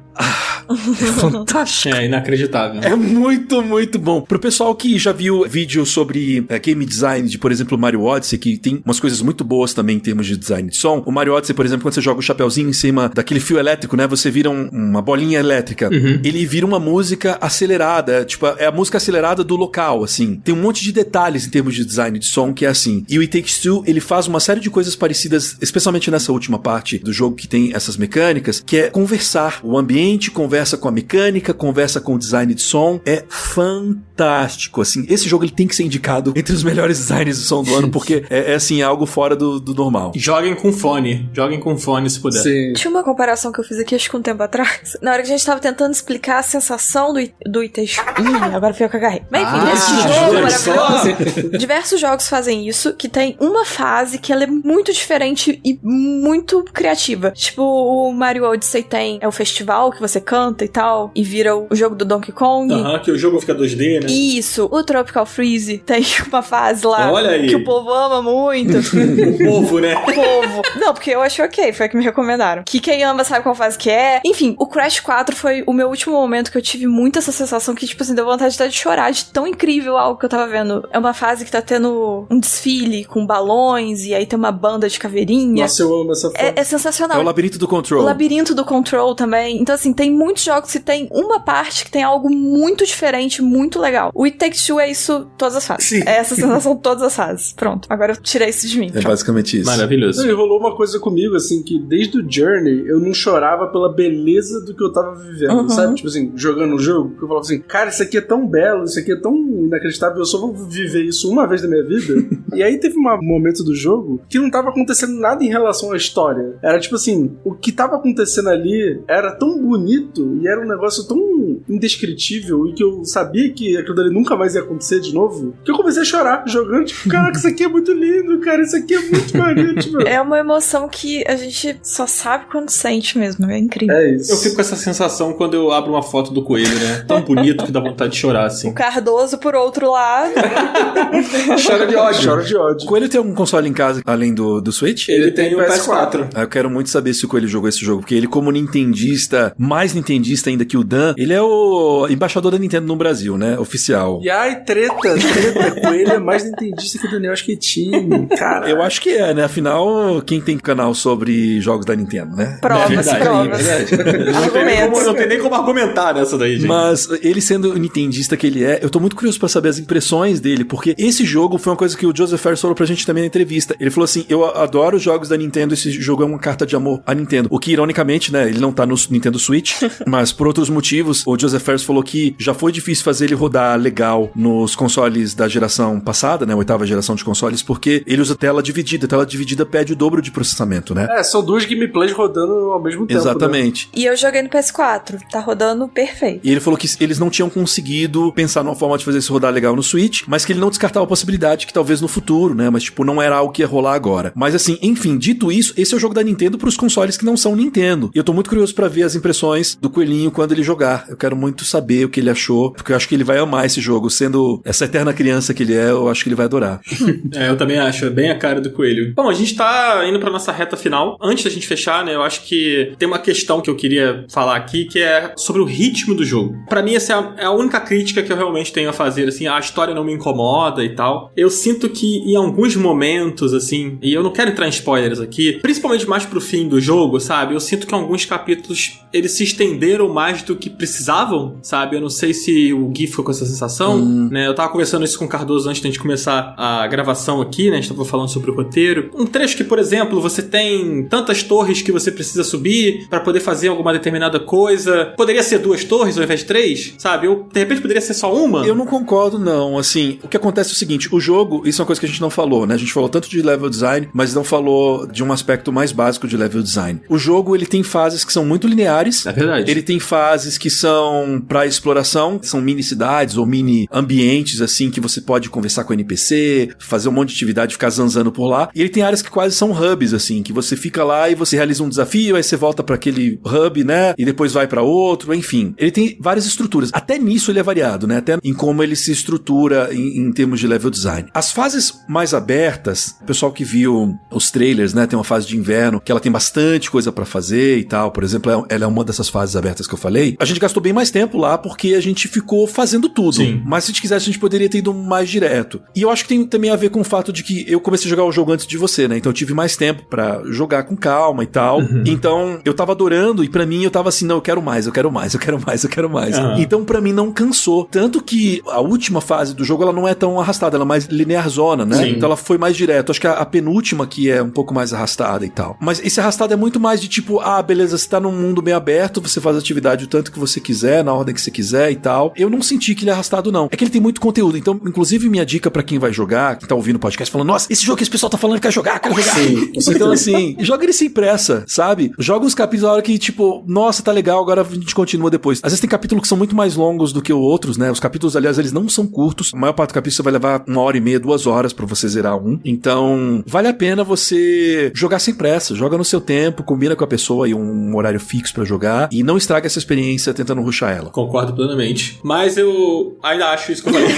é fantástico. É inacreditável. É muito, muito bom. Pro pessoal que já viu vídeos sobre game design de, por exemplo, Mario Odyssey, que tem umas coisas muito boas também em termos de design de som. O Mario Odyssey, por exemplo, quando você joga o chapeuzinho em cima daquele fio elétrico, né? Você vira uma bolinha elétrica. Ele vira uma música acelerada. Tipo, é a música acelerada do local, assim. Tem um monte de detalhes em termos de design de som que é assim. E o It Takes Two, ele faz uma série de coisas parecidas, especialmente nessa última parte do jogo que tem essas mecânicas, que é conversar. O ambiente conversa com a mecânica, conversa com o design de som. É fantástico, assim. Esse jogo ele tem que ser indicado entre os melhores designs de som do ano, porque é assim, algo fora do normal. Joguem com fone se puder. Sim. Tinha uma comparação que eu fiz aqui, acho que um tempo atrás. Na hora que a gente tava tentando explicar a sensação do It. Agora foi eu que agarrei. Mas enfim, esse jogo maravilhoso. Diversos jogos fazem isso, que tem uma fase que ela é muito diferente e muito criativa. Tipo, o Mario Odyssey tem o festival que você canta e tal, e vira o jogo do Donkey Kong. Que o jogo fica 2D, né? Isso. O Tropical Freeze tem uma fase lá Olha aí. que o povo ama muito. O povo, né? O povo. Não, porque eu achei ok, foi o que me recomendaram. Que quem ama sabe qual fase que é. Enfim, o Crash 4 foi o meu último momento que eu tive muito essa sensação que, tipo assim, deu vontade de chorar de tão incrível algo que eu tava vendo. É uma fase que tá tendo um desfile com balões e aí tem uma banda de caveirinha. Nossa, eu amo essa fase. É sensacional. É o Labirinto do Control. O Labirinto do Control também. Então, assim, tem muitos jogos que tem uma parte que tem algo muito diferente, muito legal. O It Takes Two é isso todas as fases. Sim. É essa sensação todas as fases. Pronto. Agora eu tirei isso de mim. É Pronto. basicamente isso. Maravilhoso. E rolou uma coisa comigo, assim, que desde o Journey eu não chorava pela beleza do que eu tava vivendo, sabe? Tipo assim, jogando um jogo, que eu falava assim, cara, isso aqui é tão belo, isso aqui é tão inacreditável, eu só vou viver isso uma vez na minha vida. E aí teve um momento do jogo que não tava acontecendo nada em relação à história. Era tipo assim, o que tava acontecendo ali era tão bonito e era um negócio tão indescritível e que eu sabia que aquilo dali nunca mais ia acontecer de novo, que eu comecei a chorar jogando, tipo, caraca, isso aqui é muito lindo, cara, isso aqui é muito maneiro, tipo... É uma emoção que a gente só sabe quando sente mesmo, é incrível. É isso. Eu fico com essa sensação quando eu abro uma foto do coelho, né? Tão bonito que dá vontade de chorar, assim. O Cardoso, por outro lado... Chora de ódio. Chora de ódio. O Coelho tem algum console em casa além do Switch? Ele tem o PS4. Eu quero muito saber se o Coelho jogou esse jogo, porque ele, como nintendista, mais nintendista ainda que o Dan, ele é o embaixador da Nintendo no Brasil, né? Oficial. E ai, treta, com ele é mais nintendista que o Daniel Schettini, cara. Eu acho que é, né? Afinal, quem tem canal sobre jogos da Nintendo, né? Provas. Argumentos. Não tem nem como argumentar nessa daí, gente. Mas ele sendo o nintendista que ele é, eu tô muito curioso pra saber as impressões dele, porque esse jogo foi uma coisa que o Joseph Fares falou pra gente também na entrevista. Ele falou assim, eu adoro os jogos da Nintendo, esse jogo é uma carta de amor à Nintendo. O que, ironicamente, né, ele não tá no Nintendo Switch, mas por outros motivos, o Joseph Fares falou que já foi difícil fazer ele rodar legal nos consoles da geração passada, né, 8ª geração de consoles, porque ele usa tela dividida pede o dobro de processamento, né? É, são duas gameplays rodando ao mesmo tempo. Exatamente. E eu joguei no PS4, tá rodando perfeito. E ele falou que eles não tinham conseguido pensar numa forma de fazer isso rodar legal no Switch, mas que ele não descartava a possibilidade que talvez no futuro, né, mas tipo, não era algo que ia rolar agora. Mas assim, enfim, dito isso, esse é o jogo da Nintendo pros consoles que não são Nintendo. E eu tô muito curioso pra ver as impressões do Coelhinho quando ele jogar. Eu quero muito saber o que ele achou, porque eu acho que ele vai amar esse jogo. Sendo essa eterna criança que ele é, eu acho que ele vai adorar. Eu também acho, é bem a cara do Coelho. Bom, a gente tá indo pra nossa reta final. Antes da gente fechar, né, eu acho que tem uma questão que eu queria falar aqui, que é sobre o ritmo do jogo. Pra mim, essa é a única crítica que eu realmente tenho a fazer, assim, a história não me incomoda e tal. Eu sinto que em alguns momentos, assim, e eu não quero entrar em spoilers aqui, principalmente mais pro fim do jogo, sabe? Eu sinto que alguns capítulos, eles se estenderam mais do que precisavam, sabe? Eu não sei se o Gui ficou com essa sensação, né? Eu tava conversando isso com o Cardoso antes da gente começar a gravação aqui, né? A gente tava falando sobre o roteiro. Um trecho que, por exemplo, você tem tantas torres que você precisa subir pra poder fazer alguma determinada coisa. Poderia ser 2 torres ao invés de 3, sabe? Ou, de repente, poderia ser só uma. Eu não concordo, não. Assim, o que acontece é o seguinte, o jogo, isso é uma coisa que a gente não falou, né? A gente falou tanto de level design, mas não falou de um aspecto mais básico de level design. O jogo, ele tem fases que são muito lineares. É verdade. Ele tem fases que são pra exploração, são mini cidades ou mini ambientes, assim, que você pode conversar com o NPC, fazer um monte de atividade, ficar zanzando por lá. E ele tem áreas que quase são hubs, assim, que você fica lá e você realiza um desafio, aí você volta pra aquele hub, né? E depois vai pra outro, enfim. Ele tem várias estruturas. Até nisso ele é variado, né? Até em como ele se estrutura em termos de level design. As fases mais abertas, o pessoal que viu os trailers, né? Tem uma fase de inverno que ela tem bastante coisa pra fazer e tal. Por exemplo, ela é uma dessas fases abertas que eu falei. A gente gastou bem mais tempo lá porque a gente ficou fazendo tudo. Sim. Mas se a gente quisesse, a gente poderia ter ido mais direto. E eu acho que tem também a ver com o fato de que eu comecei a jogar o jogo antes de você, né? Então eu tive mais tempo pra jogar com calma e tal. Então eu tava adorando e pra mim eu tava assim, não, eu quero mais. Então pra mim não cansou. Tanto que a última fase do jogo ela não é tão arrastada, ela é mais linear zona, né? Sim. Então ela foi mais direto. Acho que a penúltima que é um pouco mais arrastada e tal. Mas esse arrastado é muito mais de tipo, beleza, você tá num mundo bem aberto, você faz a atividade o tanto que você quiser, na ordem que você quiser e tal. Eu não senti que ele é arrastado, não. É que ele tem muito conteúdo. Então, inclusive, minha dica pra quem vai jogar, que tá ouvindo o podcast, falando, nossa, esse jogo que esse pessoal tá falando, quer jogar. Sim. Então, assim, joga ele sem pressa, sabe? Joga uns capítulos na hora que, tipo, nossa, tá legal, agora a gente continua depois. Às vezes tem capítulos que são muito mais longos do que outros, né? Os capítulos, aliás, eles não são curtos. A maior parte do capítulo você vai levar 1h30, 2 horas pra você zerar um. Então, vale a pena você jogar sem pressa. Joga no seu tempo, combina com a pessoa aí um horário fixo pra jogar e não estraga essa experiência tentando rushar ela. Concordo plenamente. Mas eu ainda acho isso que eu falei.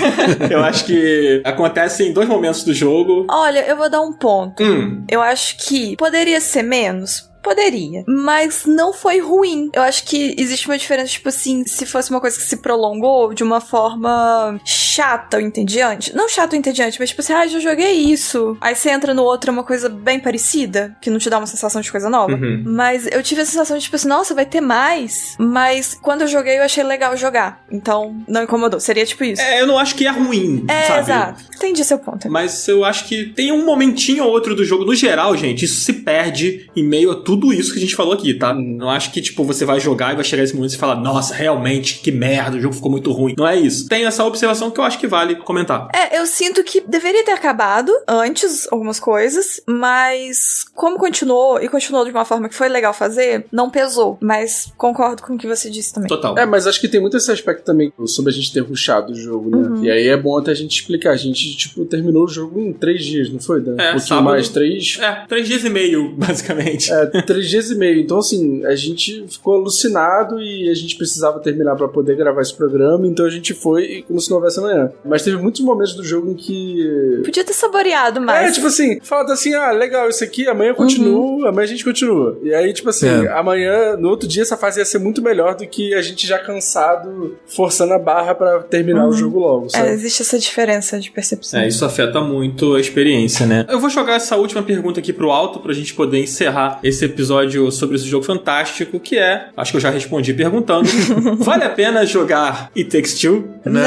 Eu acho que acontece em 2 momentos do jogo. Olha, eu vou dar um ponto. Eu acho que poderia ser menos. Poderia, mas não foi ruim. Eu acho que existe uma diferença, tipo assim, se fosse uma coisa que se prolongou de uma forma chata ou entediante. Não chata ou entediante, mas tipo assim, já joguei isso. Aí você entra no outro, é uma coisa bem parecida, que não te dá uma sensação de coisa nova. Mas eu tive a sensação de tipo assim, nossa, vai ter mais. Mas quando eu joguei, eu achei legal jogar. Então, não incomodou. Seria tipo isso. Eu não acho que é ruim, sabe? Exato. Entendi seu ponto. Mas eu acho que tem um momentinho ou outro do jogo. No geral, gente, isso se perde em meio a tudo isso que a gente falou aqui, tá? Não acho que, tipo, você vai jogar e vai chegar nesse momento e falar, nossa, realmente, que merda, o jogo ficou muito ruim. Não é isso. Tem essa observação que eu acho que vale comentar. Eu sinto que deveria ter acabado antes algumas coisas, mas como continuou de uma forma que foi legal fazer, não pesou. Mas concordo com o que você disse também. Total. Mas acho que tem muito esse aspecto também sobre a gente ter rushado o jogo, né? E aí é bom até a gente explicar. A gente, tipo, terminou o jogo em 3 dias, não foi, Dan? Um pouquinho sábado, mais, 3? 3 dias e meio, basicamente. 3 dias e meio. Então, assim, a gente ficou alucinado e a gente precisava terminar pra poder gravar esse programa, então a gente foi como se não houvesse amanhã. Mas teve muitos momentos do jogo em que... Podia ter saboreado mais. tipo assim, falta assim, legal, isso aqui, amanhã continua, amanhã a gente continua. E aí, tipo assim, amanhã, no outro dia, essa fase ia ser muito melhor do que a gente já cansado, forçando a barra pra terminar o jogo logo, sabe? Existe essa diferença de percepção. Isso afeta muito a experiência, né? Eu vou jogar essa última pergunta aqui pro alto pra gente poder encerrar esse episódio sobre esse jogo fantástico, que é, acho que eu já respondi perguntando, vale a pena jogar It Takes Two? Não!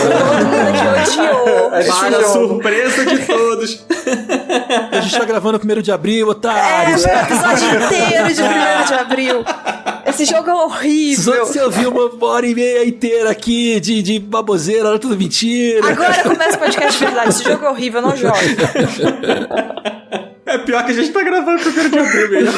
Todo mundo que odiou. Para a surpresa de todos. A gente tá gravando 1º de abril, otários. Foi o episódio inteiro de 1º de abril. Esse jogo é horrível. Você ouviu 1h30 inteira aqui de baboseira, era tudo mentira. Agora começa o podcast de verdade. Esse jogo é horrível, não joga. É pior que a gente tá gravando com o 1º de abril mesmo.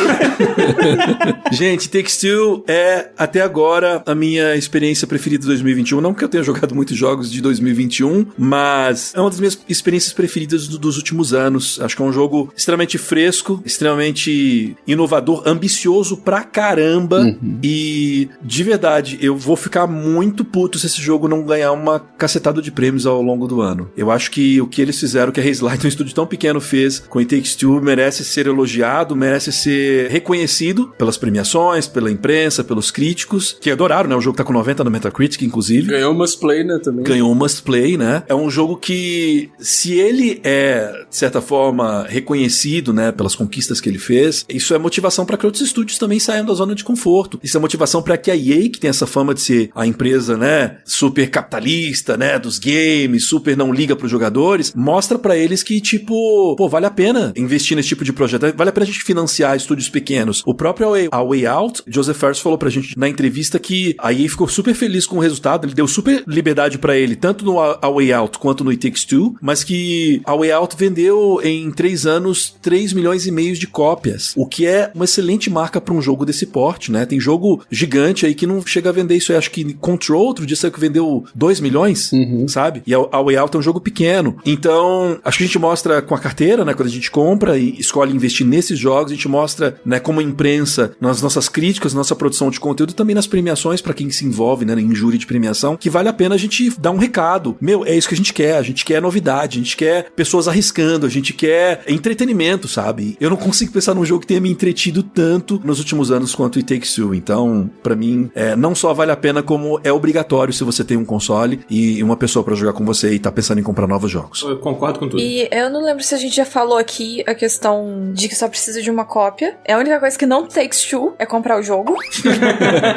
Gente, Takes Two é, até agora, a minha experiência preferida de 2021. Não que eu tenha jogado muitos jogos de 2021, mas é uma das minhas experiências preferidas dos últimos anos. Acho que é um jogo extremamente fresco, extremamente inovador, ambicioso pra caramba. E, de verdade, eu vou ficar muito puto se esse jogo não ganhar uma cacetada de prêmios ao longo do ano. Eu acho que o que eles fizeram, o que a Hazelight, um estúdio tão pequeno, fez com It Takes Two, merece ser elogiado, merece ser reconhecido pelas premiações, pela imprensa, pelos críticos, que adoraram, né? O jogo tá com 90 no Metacritic, inclusive. Ganhou um Must Play, né, também. Ganhou um Must Play, né? É um jogo que, se ele é, de certa forma, reconhecido, né, pelas conquistas que ele fez, isso é motivação para que outros estúdios também saiam da zona de conforto. Isso é motivação para que a EA, que tem essa fama de ser a empresa, né, super capitalista, né, dos games, super não liga pros jogadores, mostra para eles que, tipo, vale a pena investir nesse tipo de projeto. Vale a pena a gente financiar estúdios pequenos. O próprio A Way Out, Joseph Fares falou pra gente na entrevista que a EA ficou super feliz com o resultado, ele deu super liberdade pra ele, tanto no A Way Out quanto no It Takes Two, mas que a Way Out vendeu em 3 anos 3 milhões e meio de cópias, o que é uma excelente marca pra um jogo desse porte, né? Tem jogo gigante aí que não chega a vender isso aí. Acho que Control, outro dia saiu que vendeu 2 milhões, sabe? E a Way Out é um jogo pequeno. Então, acho que a gente mostra com a carteira, né? Quando a gente compra e escolhe investir nesses jogos, a gente mostra, né, como imprensa, nas nossas críticas, nossa produção de conteúdo, também nas premiações, pra quem se envolve, né, em júri de premiação, que vale a pena a gente dar um recado. Meu, é isso que a gente quer novidade, a gente quer pessoas arriscando, a gente quer entretenimento, sabe? Eu não consigo pensar num jogo que tenha me entretido tanto nos últimos anos quanto It Takes Two. Então, pra mim, não só vale a pena, como é obrigatório se você tem um console e uma pessoa pra jogar com você e tá pensando em comprar novos jogos. Eu concordo com tudo. E eu não lembro se a gente já falou aqui a questão de que só precisa de uma cópia. É a única coisa que não takes two é comprar o jogo.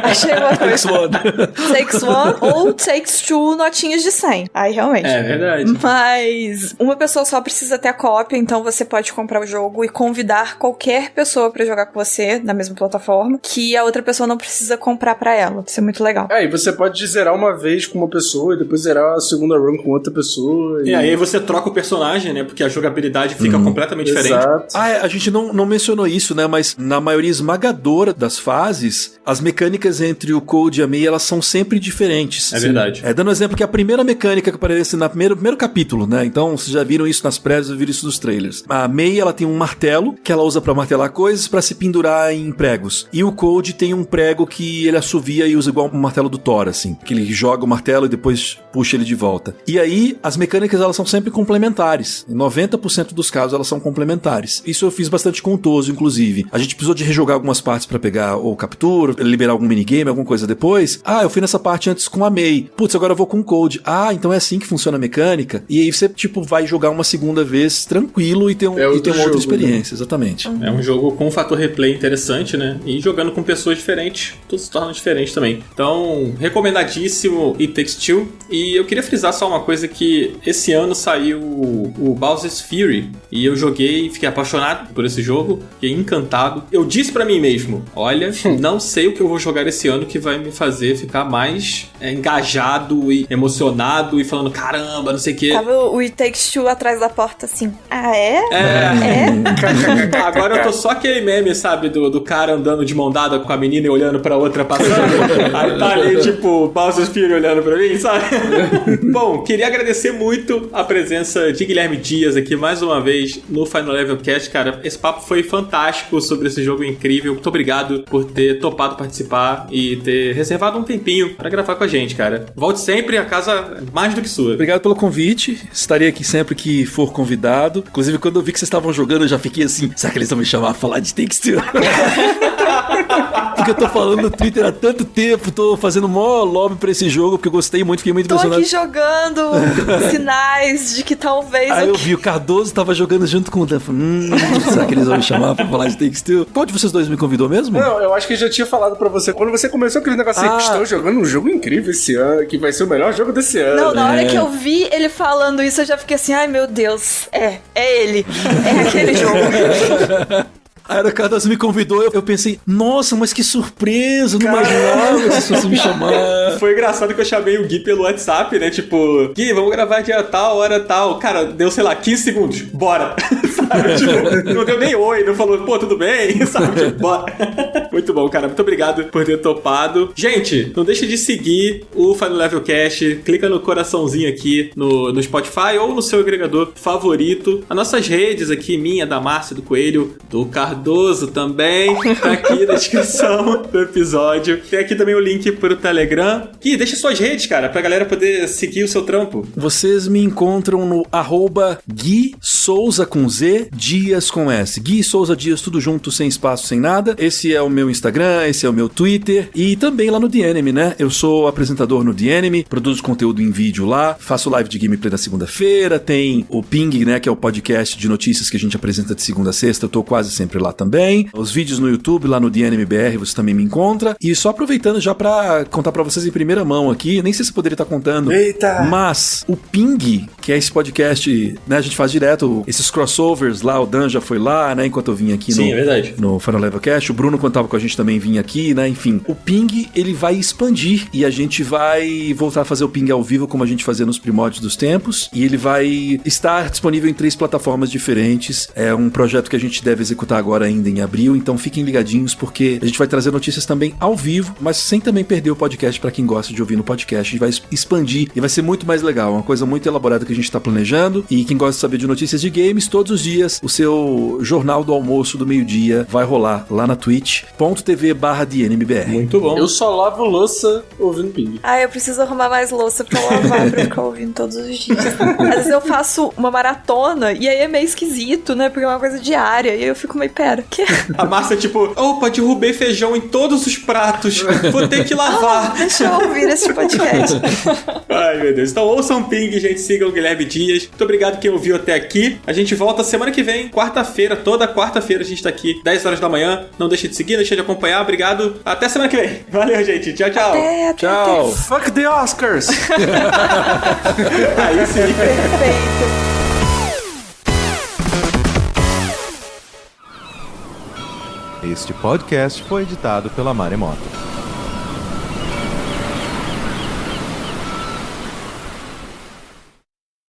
Achei uma coisa. Takes one ou takes two notinhas de 100. Aí realmente. É verdade. Mas uma pessoa só precisa ter a cópia, então você pode comprar o jogo e convidar qualquer pessoa pra jogar com você na mesma plataforma, que a outra pessoa não precisa comprar pra ela. Isso é muito legal. E você pode zerar uma vez com uma pessoa e depois zerar a segunda run com outra pessoa. E aí você troca o personagem, né? Porque a jogabilidade fica completamente diferente. A gente não mencionou isso, né? Mas na maioria esmagadora das fases, as mecânicas entre o Code e a May, elas são sempre diferentes. É verdade. Dando um exemplo que a primeira mecânica que aparece no primeiro capítulo, né? Então, vocês já viram isso nas prévias, já viram isso nos trailers. A May, ela tem um martelo que ela usa pra martelar coisas, pra se pendurar em pregos. E o Code tem um prego que ele assovia e usa igual um martelo do Thor, assim. Que ele joga o martelo e depois puxa ele de volta. E aí, as mecânicas, elas são sempre complementares. Em 90% dos casos, elas são complementares. Isso eu fiz bastante com o Toso, inclusive. A gente precisou de rejogar algumas partes pra pegar ou captura, liberar algum minigame, alguma coisa depois. Eu fui nessa parte antes com a May. Putz, agora eu vou com o Code. Então é assim que funciona a mecânica. E aí você, vai jogar uma segunda vez tranquilo e ter uma outra experiência, né? Exatamente. É um jogo com um fator replay interessante, né? E jogando com pessoas diferentes, tudo se torna diferente também. Então, recomendadíssimo It Takes Two. E eu queria frisar só uma coisa, que esse ano saiu o Bowser's Fury. E eu joguei e fiquei apaixonado por esse jogo. Fiquei encantado. Eu disse pra mim mesmo, olha, não sei o que eu vou jogar esse ano que vai me fazer ficar mais engajado e emocionado e falando, caramba, não sei o quê. Tava o It Takes Two atrás da porta, assim. É? Agora eu tô só aquele meme, sabe, do cara andando de mão dada com a menina e olhando pra outra passando. Aí tá ali, Bowser's Fury olhando pra mim, sabe? Bom, queria agradecer muito a presença de Guilherme Dias aqui mais uma vez no Final Level Cast, cara. Esse papo foi fantástico sobre esse jogo incrível. Muito obrigado por ter topado participar e ter reservado um tempinho pra gravar com a gente, cara. Volte sempre, a casa é mais do que sua. Obrigado pelo convite. Estarei aqui sempre que for convidado. Inclusive, quando eu vi que vocês estavam jogando, eu já fiquei assim, será que eles vão me chamar pra falar de Takes Two? Porque eu tô falando no Twitter há tanto tempo, tô fazendo mó lobby pra esse jogo, porque eu gostei muito, fiquei muito impressionado. Tô aqui jogando sinais de que talvez... Aí eu vi, o Cardoso tava jogando junto com o Dan. Será que eles vão me chamar pra falar de Takes Two? Qual de vocês dois me convidou mesmo? Não, eu acho que eu já tinha falado pra você. Quando você começou aquele negócio assim, estou jogando um jogo incrível esse ano, que vai ser o melhor jogo desse ano. Não, na hora que eu vi ele falando isso, eu já fiquei assim, ai meu Deus, é ele, é aquele jogo. Aí o Cardoso me convidou, eu pensei, nossa, mas que surpresa, não imaginava se fosse me chamar. Foi engraçado que eu chamei o Gui pelo WhatsApp, né? Gui, vamos gravar dia tal, hora tal. Cara, deu, sei lá, 15 segundos. Bora. Sabe? Não deu nem oi, não falou, pô, tudo bem? Sabe? Bora. Muito bom, cara. Muito obrigado por ter topado. Gente, não deixa de seguir o Final Level Cast. Clica no coraçãozinho aqui no Spotify ou no seu agregador favorito. As nossas redes aqui, minha, da Márcia, do Coelho, do Cardoso também, tá aqui na descrição do episódio. Tem aqui também o link pro Telegram. Gui, deixa suas redes, cara, pra galera poder seguir o seu trampo. Vocês me encontram no @Gui Souza com Z, Dias com S. Gui Souza Dias, tudo junto, sem espaço, sem nada. Esse é o meu Instagram, esse é o meu Twitter e também lá no The Enemy, né? Eu sou apresentador no The Enemy, produzo conteúdo em vídeo lá, faço live de gameplay na segunda-feira, tem o Ping, né, que é o podcast de notícias que a gente apresenta de segunda a sexta, eu tô quase sempre lá também. Os vídeos no YouTube, lá no The Enemy BR, você também me encontra. E só aproveitando já pra contar pra vocês em primeira mão aqui, nem sei se eu poderia estar contando. Eita! Mas o Ping, que é esse podcast, né, a gente faz direto esses crossovers lá, o Dan já foi lá, né, enquanto eu vim aqui Sim, é verdade. no Final Level Cast, o Bruno, quando tava com com a gente também vir aqui, né? Enfim, o Ping, ele vai expandir e a gente vai voltar a fazer o Ping ao vivo como a gente fazia nos primórdios dos tempos, e ele vai estar disponível em 3 plataformas diferentes. É um projeto que a gente deve executar agora ainda em abril, então fiquem ligadinhos porque a gente vai trazer notícias também ao vivo, mas sem também perder o podcast para quem gosta de ouvir no podcast. A gente vai expandir e vai ser muito mais legal, uma coisa muito elaborada que a gente tá planejando, e quem gosta de saber de notícias de games, todos os dias o seu jornal do almoço do meio-dia vai rolar lá na twitch.tv/DNMBR. Muito bom. Eu só lavo louça ouvindo Ping. Eu preciso arrumar mais louça pra lavar, pra ficar ouvindo todos os dias. Às vezes eu faço uma maratona e aí é meio esquisito, né? Porque é uma coisa diária. E aí eu fico meio, pera, que? A Márcia, tipo, opa, derrubei feijão em todos os pratos. Vou ter que lavar. Deixa eu ouvir esse podcast. Ai, meu Deus. Então ouçam Ping, gente. Sigam o Guilherme Dias. Muito obrigado quem ouviu até aqui. A gente volta semana que vem, quarta-feira. Toda quarta-feira a gente tá aqui, 10 horas da manhã. Não deixe de seguir, não deixe de acompanhar. Obrigado. Até semana que vem. Valeu, gente. Tchau, tchau. Até. Tchau. Fuck the Oscars! Aí sim. Perfeito. Este podcast foi editado pela Maremoto.